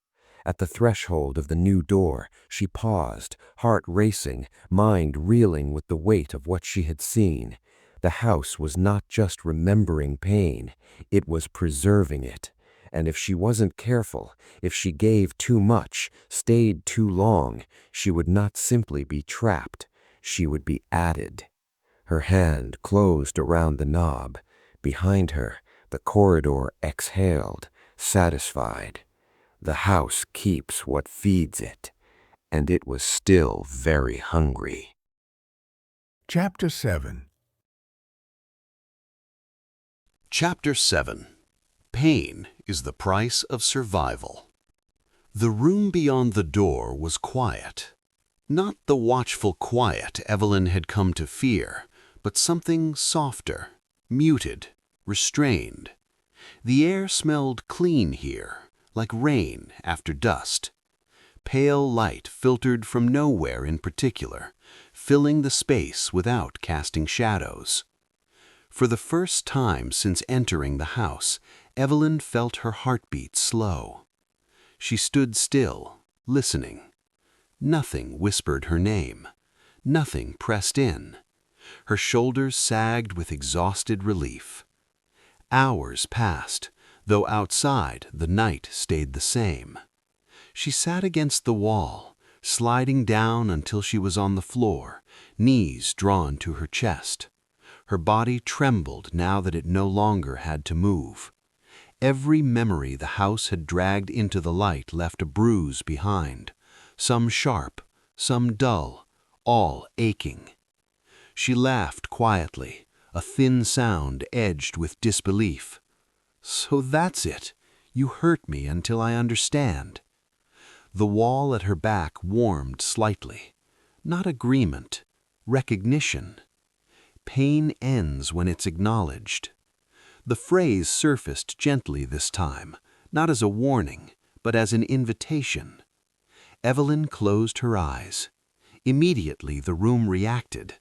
At the threshold of the new door, she paused, heart racing, mind reeling with the weight of what she had seen. The house was not just remembering pain, it was preserving it. And if she wasn't careful, if she gave too much, stayed too long, she would not simply be trapped, she would be added. Her hand closed around the knob. Behind her, the corridor exhaled, satisfied. The house keeps what feeds it, and it was still very hungry. Chapter 7. Chapter 7. Pain is the price of survival. The room beyond the door was quiet. Not the watchful quiet Evelyn had come to fear, but something softer, muted, restrained. The air smelled clean here, like rain after dust. Pale light filtered from nowhere in particular, filling the space without casting shadows. For the first time since entering the house, Evelyn felt her heartbeat slow. She stood still, listening. Nothing whispered her name. Nothing pressed in. Her shoulders sagged with exhausted relief. Hours passed, though outside the night stayed the same. She sat against the wall, sliding down until she was on the floor, knees drawn to her chest. Her body trembled now that it no longer had to move. Every memory the house had dragged into the light left a bruise behind, some sharp, some dull, all aching. She laughed quietly, a thin sound edged with disbelief. "So that's it. You hurt me until I understand." The wall at her back warmed slightly. Not agreement, recognition. Pain ends when it's acknowledged. The phrase surfaced gently this time, not as a warning, but as an invitation. Evelyn closed her eyes. Immediately the room reacted.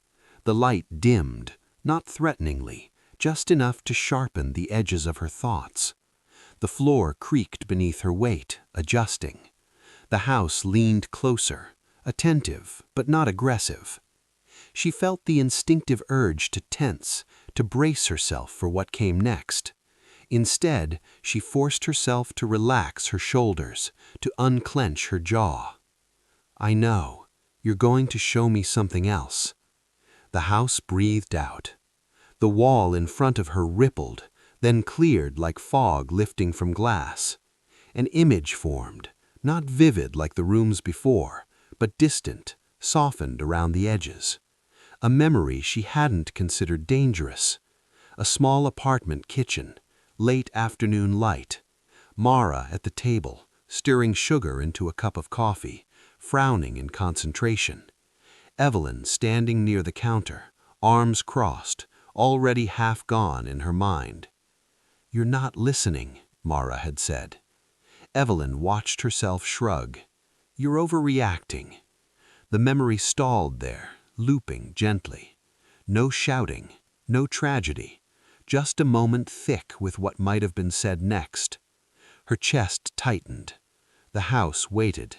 The light dimmed, not threateningly, just enough to sharpen the edges of her thoughts. The floor creaked beneath her weight, adjusting. The house leaned closer, attentive but not aggressive. She felt the instinctive urge to tense, to brace herself for what came next. Instead, she forced herself to relax her shoulders, to unclench her jaw. "I know. You're going to show me something else." The house breathed out. The wall in front of her rippled, then cleared like fog lifting from glass. An image formed, not vivid like the rooms before, but distant, softened around the edges. A memory she hadn't considered dangerous. A small apartment kitchen, late afternoon light. Mara at the table, stirring sugar into a cup of coffee, frowning in concentration. Evelyn standing near the counter, arms crossed, already half gone in her mind. "You're not listening," Mara had said. Evelyn watched herself shrug. "You're overreacting." The memory stalled there, looping gently. No shouting, no tragedy, just a moment thick with what might have been said next. Her chest tightened. The house waited.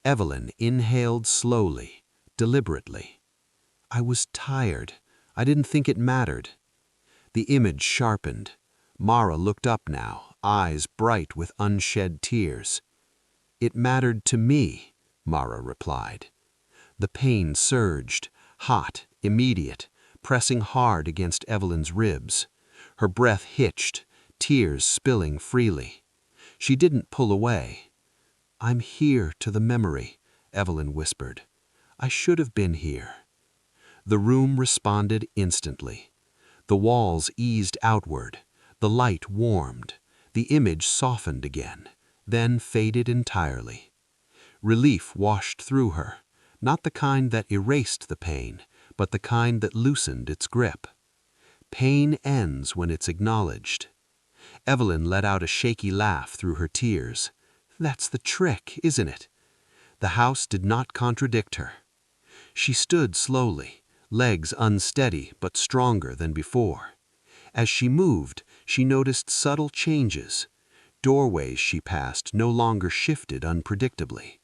Evelyn inhaled slowly, deliberately. "I was tired. I didn't think it mattered." The image sharpened. Mara looked up now, eyes bright with unshed tears. "It mattered to me," Mara replied. The pain surged, hot, immediate, pressing hard against Evelyn's ribs. Her breath hitched, tears spilling freely. She didn't pull away. "I'm here to the memory," Evelyn whispered. "I should have been here." The room responded instantly. The walls eased outward. The light warmed. The image softened again, then faded entirely. Relief washed through her, not the kind that erased the pain, but the kind that loosened its grip. Pain ends when it's acknowledged. Evelyn let out a shaky laugh through her tears. "That's the trick, isn't it?" The house did not contradict her. She stood slowly, legs unsteady but stronger than before. As she moved, she noticed subtle changes. Doorways she passed no longer shifted unpredictably.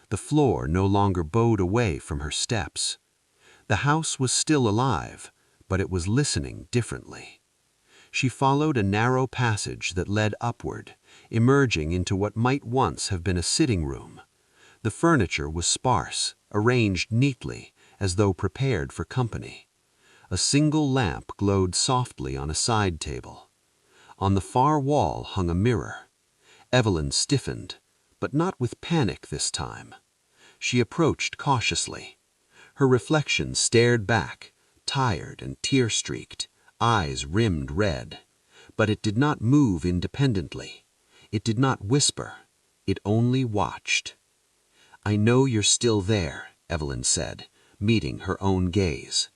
The floor no longer bowed away from her steps. The house was still alive, but it was listening differently. She followed a narrow passage that led upward, emerging into what might once have been a sitting room. The furniture was sparse, arranged neatly, as though prepared for company. A single lamp glowed softly on a side table. On the far wall hung a mirror. Evelyn stiffened, but not with panic this time. She approached cautiously. Her reflection stared back, tired and tear-streaked, eyes rimmed red. But it did not move independently. It did not whisper. It only watched. "I know you're still there," Evelyn said, meeting her own gaze.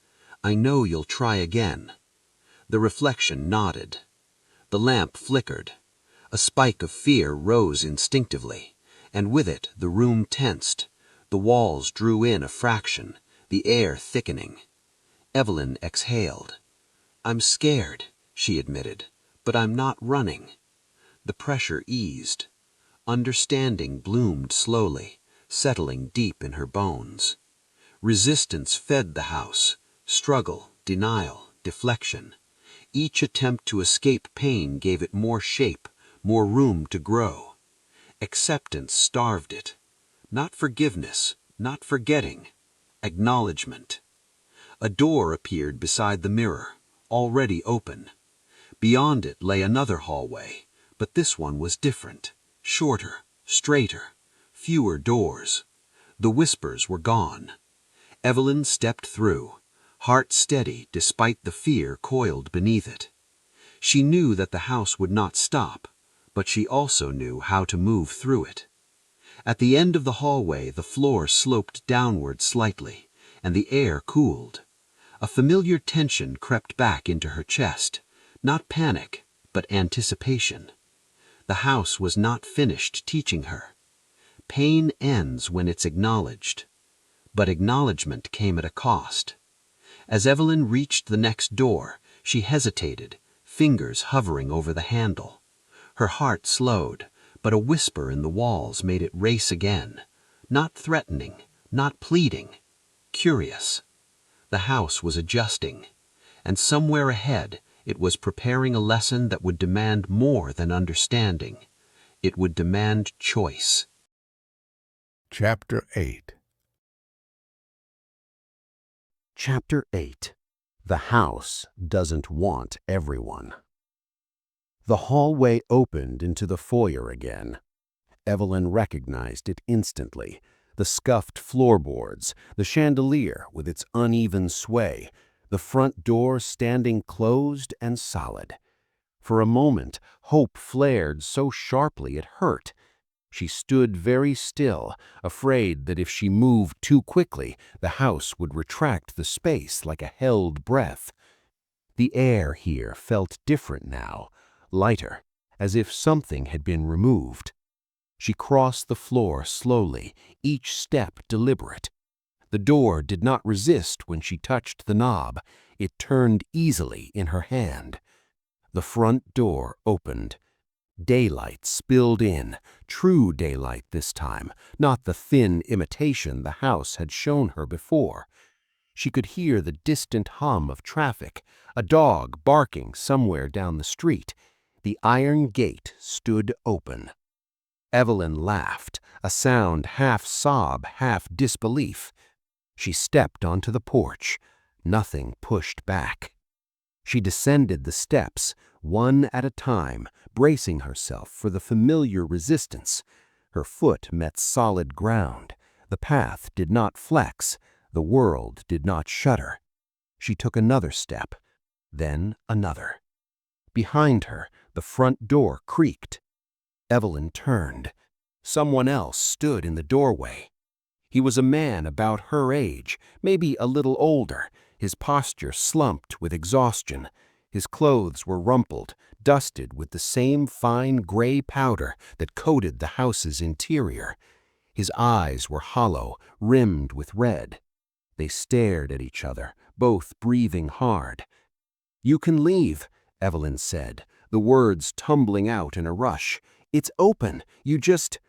"I know you'll try again." The reflection nodded. The lamp flickered. A spike of fear rose instinctively, and with it the room tensed. The walls drew in a fraction, the air thickening. Evelyn exhaled. "I'm scared," she admitted, "but I'm not running." The pressure eased. Understanding bloomed slowly, settling deep in her bones. Resistance fed the house, struggle, denial, deflection. Each attempt to escape pain gave it more shape, more room to grow. Acceptance starved it. Not forgiveness, not forgetting. Acknowledgement. A door appeared beside the mirror, already open. Beyond it lay another hallway, But this one was different. Shorter, straighter, fewer doors. The whispers were gone. Evelyn stepped through, heart steady despite the fear coiled beneath it. She knew that the house would not stop, but she also knew how to move through it. At the end of the hallway, the floor sloped downward slightly, and the air cooled. A familiar tension crept back into her chest, not panic, but anticipation. The house was not finished teaching her. Pain ends when it's acknowledged. But acknowledgement came at a cost. As Evelyn reached the next door, she hesitated, fingers hovering over the handle. Her heart slowed, but a whisper in the walls made it race again. Not threatening, not pleading, curious. The house was adjusting, and somewhere ahead it was preparing a lesson that would demand more than understanding. It would demand choice. Chapter 8. Chapter 8. The House Doesn't Want Everyone. The hallway opened into the foyer again. Evelyn recognized it instantly. The scuffed floorboards, the chandelier with its uneven sway, the front door standing closed and solid. For a moment, hope flared so sharply it hurt. She stood very still, afraid that if she moved too quickly, the house would retract the space like a held breath. The air here felt different now, lighter, as if something had been removed. She crossed the floor slowly, each step deliberate. The door did not resist when she touched the knob. It turned easily in her hand. The front door opened. Daylight spilled in, true daylight this time, not the thin imitation the house had shown her before. She could hear the distant hum of traffic, a dog barking somewhere down the street. The iron gate stood open. Evelyn laughed, a sound half sob, half disbelief. She stepped onto the porch. Nothing pushed back. She descended the steps, one at a time, bracing herself for the familiar resistance. Her foot met solid ground. The path did not flex. The world did not shudder. She took another step, then another. Behind her, the front door creaked. Evelyn turned. Someone else stood in the doorway. He was a man about her age, maybe a little older, his posture slumped with exhaustion. His clothes were rumpled, dusted with the same fine gray powder that coated the house's interior. His eyes were hollow, rimmed with red. They stared at each other, both breathing hard. "You can leave," Evelyn said, the words tumbling out in a rush. "It's open. You just—"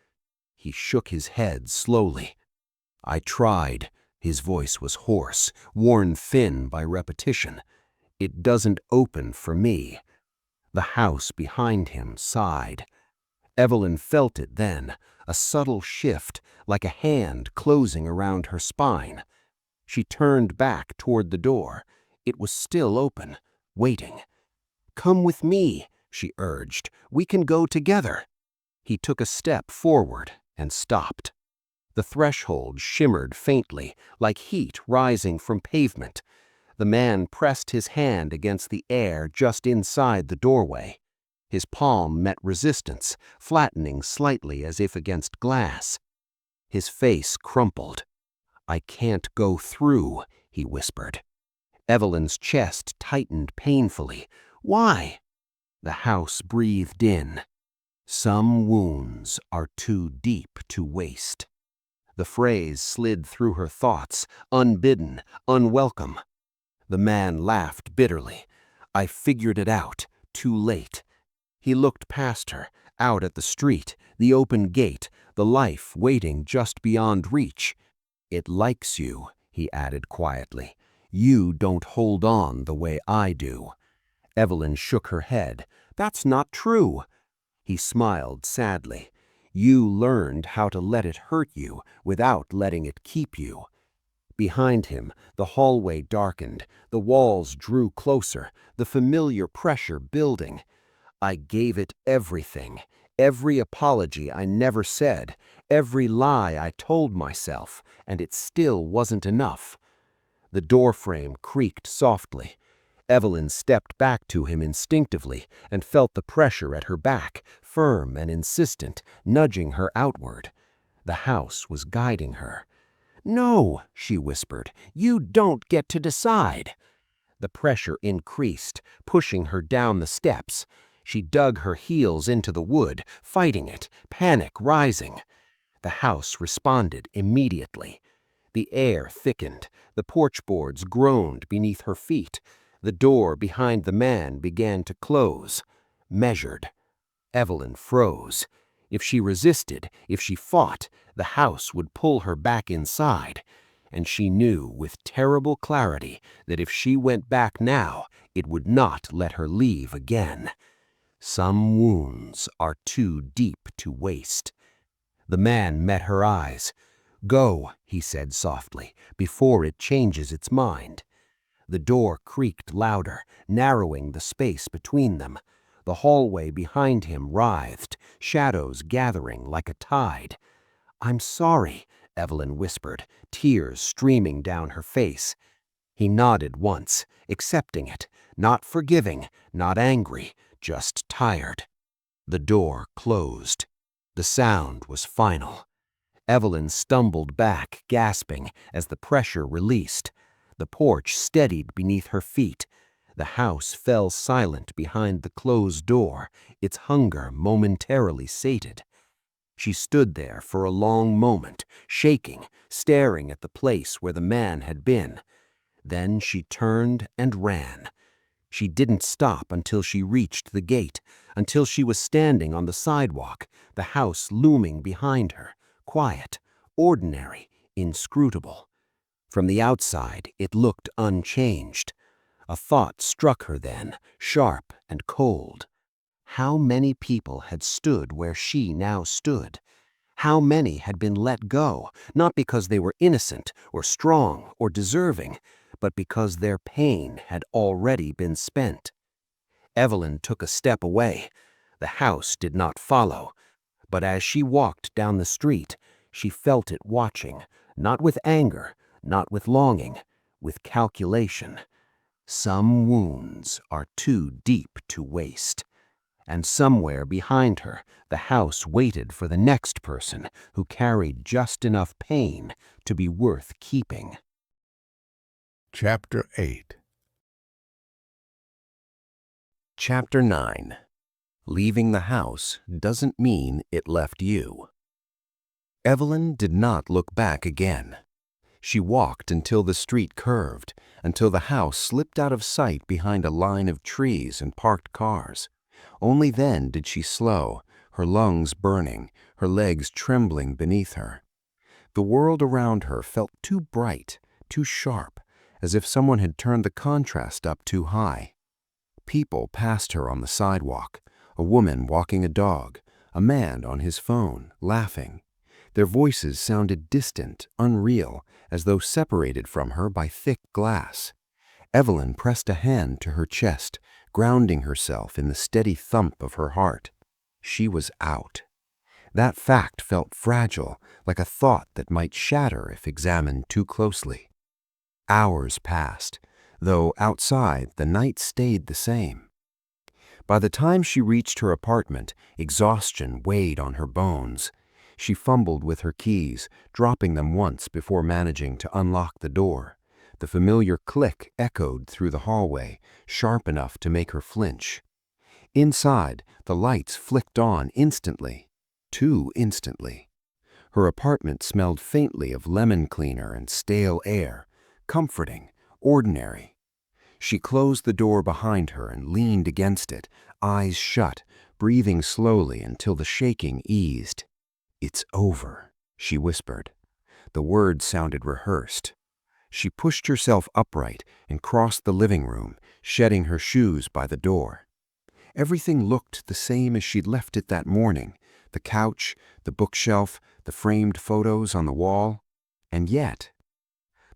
He shook his head slowly. "I tried." His voice was hoarse, worn thin by repetition. "It doesn't open for me." The house behind him sighed. Evelyn felt it then, a subtle shift, like a hand closing around her spine. She turned back toward the door. It was still open, waiting. "Come with me," she urged. "We can go together." He took a step forward and stopped. The threshold shimmered faintly, like heat rising from pavement. The man pressed his hand against the air just inside the doorway. His palm met resistance, flattening slightly as if against glass. His face crumpled. "I can't go through," he whispered. Evelyn's chest tightened painfully. "Why?" The house breathed in. "Some wounds are too deep to waste." The phrase slid through her thoughts, unbidden, unwelcome. The man laughed bitterly. "I figured it out, too late." He looked past her, out at the street, the open gate, the life waiting just beyond reach. "It likes you," he added quietly. "You don't hold on the way I do." Evelyn shook her head. "That's not true." He smiled sadly. "You learned how to let it hurt you without letting it keep you." Behind him, the hallway darkened. The walls drew closer, the familiar pressure building. I gave it everything, every apology I never said, every lie I told myself, and it still wasn't enough. The doorframe creaked softly. Evelyn stepped back to him instinctively and felt the pressure at her back, firm and insistent, nudging her outward. The house was guiding her. "No," she whispered, "you don't get to decide." The pressure increased, pushing her down the steps. She dug her heels into the wood, fighting it, panic rising. The house responded immediately. The air thickened. The porch boards groaned beneath her feet. The door behind the man began to close. Measured. Evelyn froze. If she resisted, if she fought, the house would pull her back inside. And she knew with terrible clarity that if she went back now, it would not let her leave again. Some wounds are too deep to waste. The man met her eyes. "Go," he said softly, "before it changes its mind." The door creaked louder, narrowing the space between them. The hallway behind him writhed, shadows gathering like a tide. "I'm sorry," Evelyn whispered, tears streaming down her face. He nodded once, accepting it, not forgiving, not angry, just tired. The door closed. The sound was final. Evelyn stumbled back, gasping, as the pressure released. The porch steadied beneath her feet. The house fell silent behind the closed door, its hunger momentarily sated. She stood there for a long moment, shaking, staring at the place where the man had been. Then she turned and ran. She didn't stop until she reached the gate, until she was standing on the sidewalk, the house looming behind her, quiet, ordinary, inscrutable. From the outside, it looked unchanged. A thought struck her then, sharp and cold. How many people had stood where she now stood? How many had been let go, not because they were innocent or strong or deserving, but because their pain had already been spent? Evelyn took a step away. The house did not follow. But as she walked down the street, she felt it watching, not with anger, not with longing, with calculation. Some wounds are too deep to waste. And somewhere behind her, the house waited for the next person who carried just enough pain to be worth keeping. Chapter 8. Chapter 9. Leaving the house doesn't mean it left you. Evelyn did not look back again. She walked until the street curved, until the house slipped out of sight behind a line of trees and parked cars. Only then did she slow, her lungs burning, her legs trembling beneath her. The world around her felt too bright, too sharp, as if someone had turned the contrast up too high. People passed her on the sidewalk, a woman walking a dog, a man on his phone, laughing. Their voices sounded distant, unreal, as though separated from her by thick glass. Evelyn pressed a hand to her chest, grounding herself in the steady thump of her heart. She was out. That fact felt fragile, like a thought that might shatter if examined too closely. Hours passed, though outside the night stayed the same. By the time she reached her apartment, exhaustion weighed on her bones. She fumbled with her keys, dropping them once before managing to unlock the door. The familiar click echoed through the hallway, sharp enough to make her flinch. Inside, the lights flicked on instantly, too instantly. Her apartment smelled faintly of lemon cleaner and stale air, comforting, ordinary. She closed the door behind her and leaned against it, eyes shut, breathing slowly until the shaking eased. "It's over," she whispered. The words sounded rehearsed. She pushed herself upright and crossed the living room, shedding her shoes by the door. Everything looked the same as she'd left it that morning, the couch, the bookshelf, the framed photos on the wall. And yet,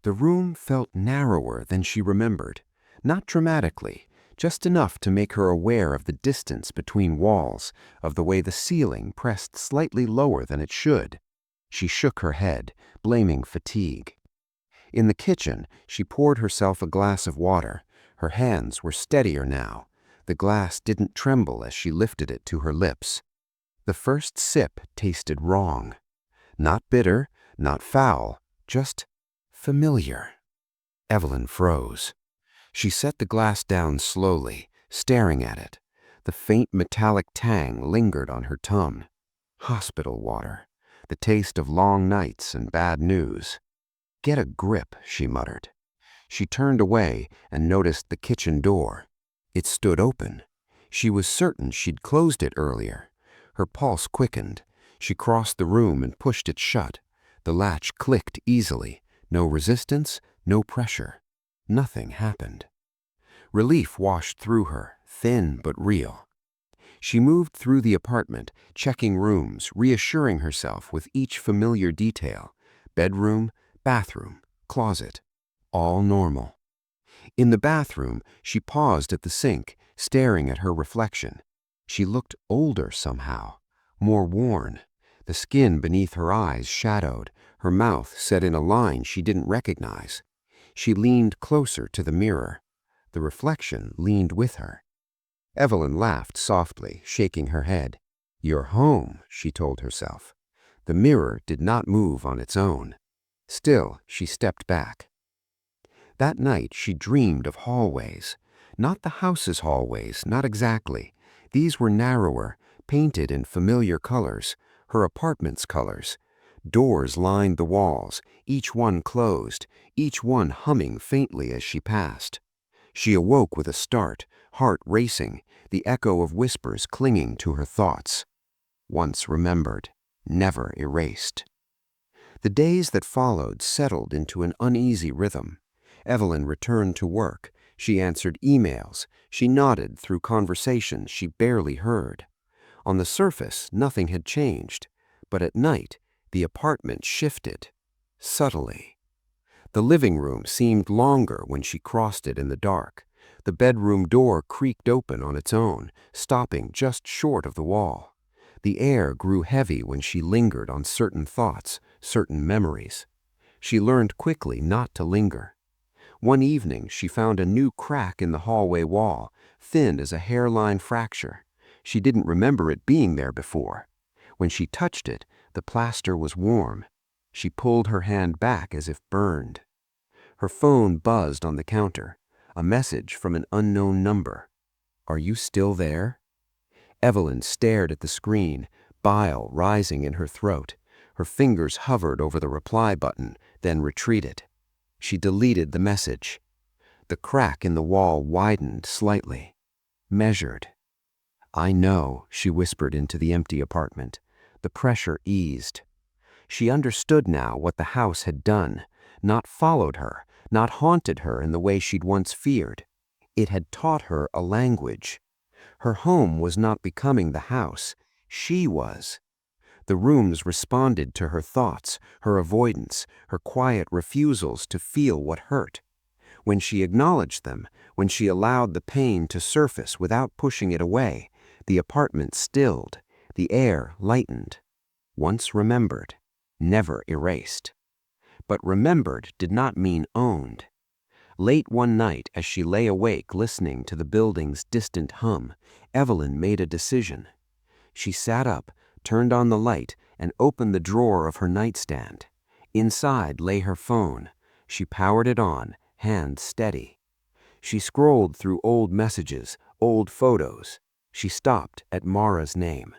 the room felt narrower than she remembered, not dramatically, just enough to make her aware of the distance between walls, of the way the ceiling pressed slightly lower than it should. She shook her head, blaming fatigue. In the kitchen, she poured herself a glass of water. Her hands were steadier now. The glass didn't tremble as she lifted it to her lips. The first sip tasted wrong. Not bitter, not foul, just familiar. Evelyn froze. She set the glass down slowly, staring at it. The faint metallic tang lingered on her tongue. Hospital water. The taste of long nights and bad news. "Get a grip," she muttered. She turned away and noticed the kitchen door. It stood open. She was certain she'd closed it earlier. Her pulse quickened. She crossed the room and pushed it shut. The latch clicked easily. No resistance, no pressure. Nothing happened. Relief washed through her, thin but real. She moved through the apartment, checking rooms, reassuring herself with each familiar detail. Bedroom, bathroom, closet. All normal. In the bathroom, she paused at the sink, staring at her reflection. She looked older somehow, more worn. The skin beneath her eyes shadowed, her mouth set in a line she didn't recognize. She leaned closer to the mirror. The reflection leaned with her. Evelyn laughed softly, shaking her head. "You're home," she told herself. The mirror did not move on its own. Still, she stepped back. That night she dreamed of hallways. Not the house's hallways, not exactly. These were narrower, painted in familiar colors, her apartment's colors. Doors lined the walls, each one closed, each one humming faintly as she passed. She awoke with a start, heart racing, the echo of whispers clinging to her thoughts. Once remembered, never erased. The days that followed settled into an uneasy rhythm. Evelyn returned to work. She answered emails. She nodded through conversations she barely heard. On the surface, nothing had changed, but at night, the apartment shifted, subtly. The living room seemed longer when she crossed it in the dark. The bedroom door creaked open on its own, stopping just short of the wall. The air grew heavy when she lingered on certain thoughts, certain memories. She learned quickly not to linger. One evening, she found a new crack in the hallway wall, thin as a hairline fracture. She didn't remember it being there before. When she touched it, the plaster was warm. She pulled her hand back as if burned. Her phone buzzed on the counter. A message from an unknown number. "Are you still there?" Evelyn stared at the screen, bile rising in her throat. Her fingers hovered over the reply button, then retreated. She deleted the message. The crack in the wall widened slightly. Measured. "I know," she whispered into the empty apartment. The pressure eased. She understood now what the house had done. Not followed her, not haunted her in the way she'd once feared. It had taught her a language. Her home was not becoming the house. She was. The rooms responded to her thoughts, her avoidance, her quiet refusals to feel what hurt. When she acknowledged them, when she allowed the pain to surface without pushing it away, the apartment stilled, the air lightened. Once remembered, never erased. But remembered did not mean owned. Late one night, as she lay awake listening to the building's distant hum, Evelyn made a decision. She sat up, turned on the light, and opened the drawer of her nightstand. Inside lay her phone. She powered it on, hands steady. She scrolled through old messages, old photos. She stopped at Mara's name.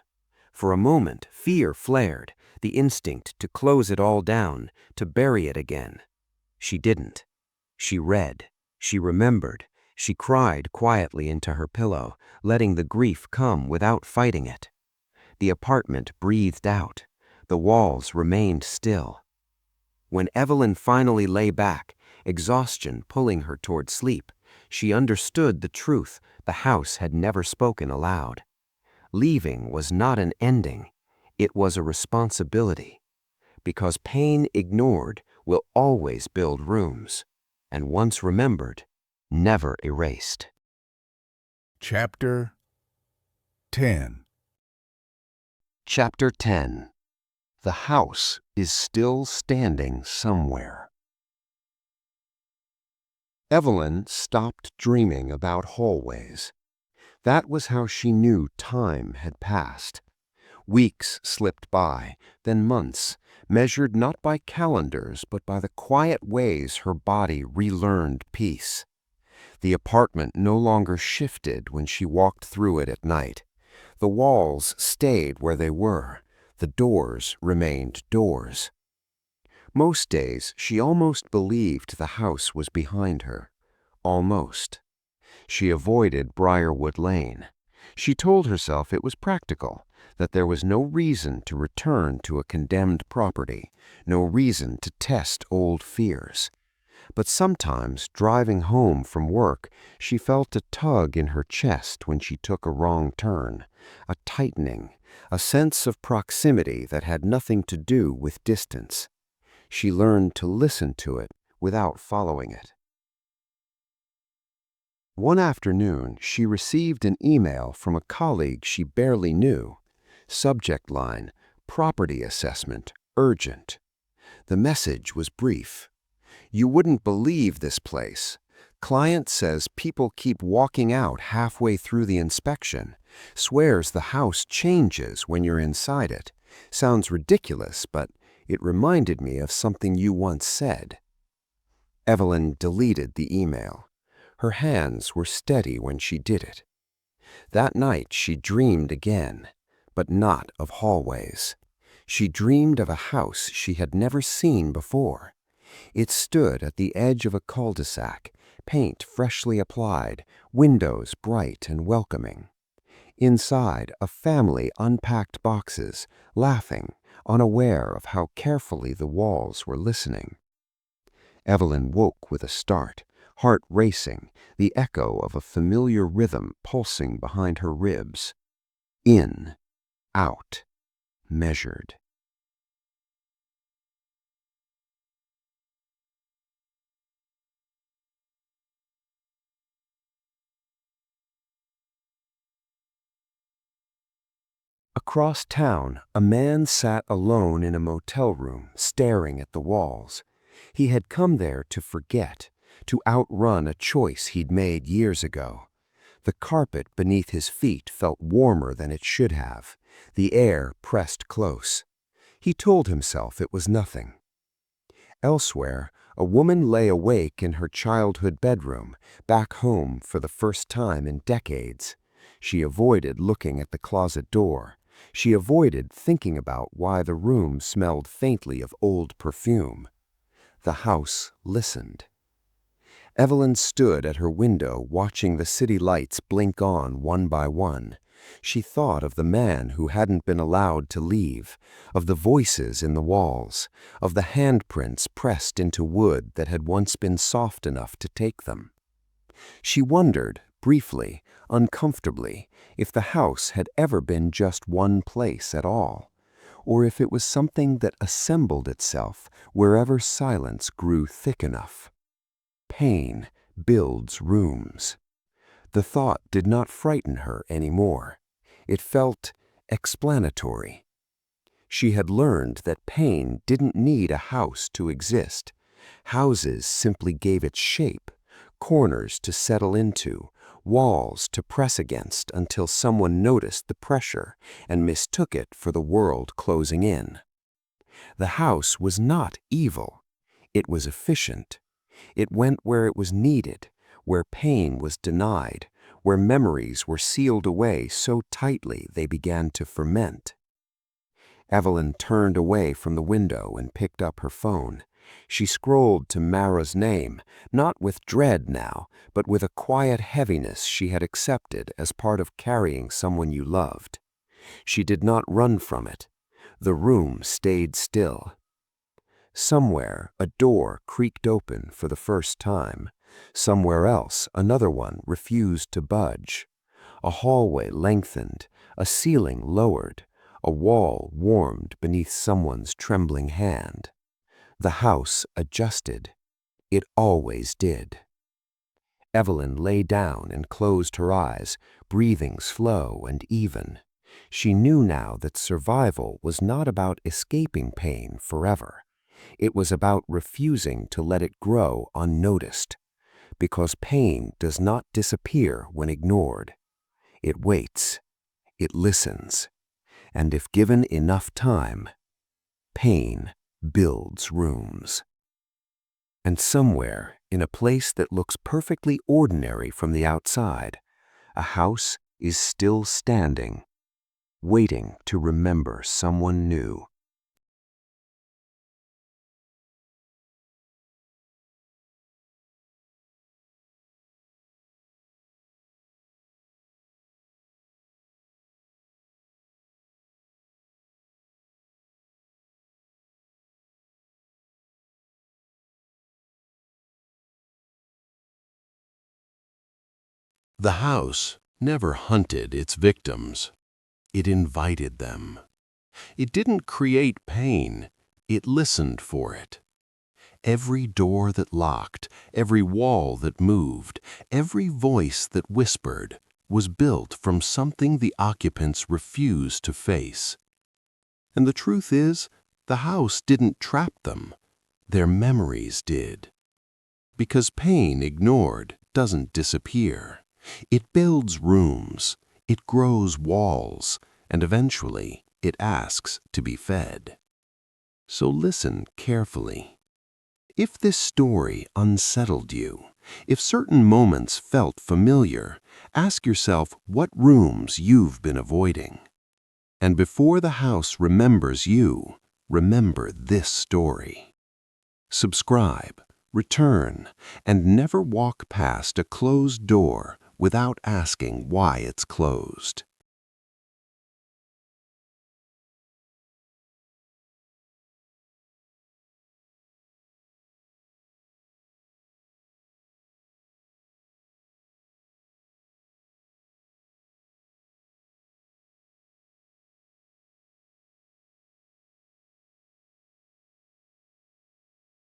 For a moment, fear flared, the instinct to close it all down, to bury it again. She didn't. She read. She remembered. She cried quietly into her pillow, letting the grief come without fighting it. The apartment breathed out. The walls remained still. When Evelyn finally lay back, exhaustion pulling her toward sleep, she understood the truth the house had never spoken aloud. Leaving was not an ending. It was a responsibility. Because pain ignored will always build rooms, and once remembered, never erased. Chapter 10. Chapter 10. The house is still standing somewhere. Evelyn stopped dreaming about hallways. That was how she knew time had passed. Weeks slipped by, then months, measured not by calendars but by the quiet ways her body relearned peace. The apartment no longer shifted when she walked through it at night. The walls stayed where they were. The doors remained doors. Most days, she almost believed the house was behind her. Almost. She avoided Briarwood Lane. She told herself it was practical, that there was no reason to return to a condemned property, no reason to test old fears. But sometimes, driving home from work, she felt a tug in her chest when she took a wrong turn, a tightening, a sense of proximity that had nothing to do with distance. She learned to listen to it without following it. One afternoon, she received an email from a colleague she barely knew. Subject line, property assessment, urgent. The message was brief. You wouldn't believe this place. Client says people keep walking out halfway through the inspection. Swears the house changes when you're inside it. Sounds ridiculous, but it reminded me of something you once said. Evelyn deleted the email. Her hands were steady when she did it. That night she dreamed again, but not of hallways. She dreamed of a house she had never seen before. It stood at the edge of a cul-de-sac, paint freshly applied, windows bright and welcoming. Inside, a family unpacked boxes, laughing, unaware of how carefully the walls were listening. Evelyn woke with a start, heart racing, the echo of a familiar rhythm pulsing behind her ribs. In, out, measured. Across town, a man sat alone in a motel room, staring at the walls. He had come there to forget, to outrun a choice he'd made years ago. The carpet beneath his feet felt warmer than it should have. The air pressed close. He told himself it was nothing. Elsewhere, a woman lay awake in her childhood bedroom, back home for the first time in decades. She avoided looking at the closet door. She avoided thinking about why the room smelled faintly of old perfume. The house listened. Evelyn stood at her window watching the city lights blink on one by one. She thought of the man who hadn't been allowed to leave, of the voices in the walls, of the handprints pressed into wood that had once been soft enough to take them. She wondered, briefly, uncomfortably, if the house had ever been just one place at all, or if it was something that assembled itself wherever silence grew thick enough. Pain builds rooms. The thought did not frighten her anymore. It felt explanatory. She had learned that pain didn't need a house to exist. Houses simply gave it shape, corners to settle into, walls to press against until someone noticed the pressure and mistook it for the world closing in. The house was not evil. It was efficient. It went where it was needed, where pain was denied, where memories were sealed away so tightly they began to ferment. Evelyn turned away from the window and picked up her phone. She scrolled to Mara's name, not with dread now, but with a quiet heaviness she had accepted as part of carrying someone you loved. She did not run from it. The room stayed still. Somewhere, a door creaked open for the first time. Somewhere else, another one refused to budge. A hallway lengthened, a ceiling lowered, a wall warmed beneath someone's trembling hand. The house adjusted. It always did. Evelyn lay down and closed her eyes, breathing slow and even. She knew now that survival was not about escaping pain forever. It was about refusing to let it grow unnoticed. Because pain does not disappear when ignored. It waits. It listens. And if given enough time, pain builds rooms. And somewhere, in a place that looks perfectly ordinary from the outside, a house is still standing, waiting to remember someone new. The house never hunted its victims. It invited them. It didn't create pain. It listened for it. Every door that locked, every wall that moved, every voice that whispered was built from something the occupants refused to face. And the truth is, the house didn't trap them. Their memories did. Because pain ignored doesn't disappear. It builds rooms, it grows walls, and eventually it asks to be fed. So listen carefully. If this story unsettled you, if certain moments felt familiar, ask yourself what rooms you've been avoiding. And before the house remembers you, remember this story. Subscribe, return, and never walk past a closed door without asking why it's closed.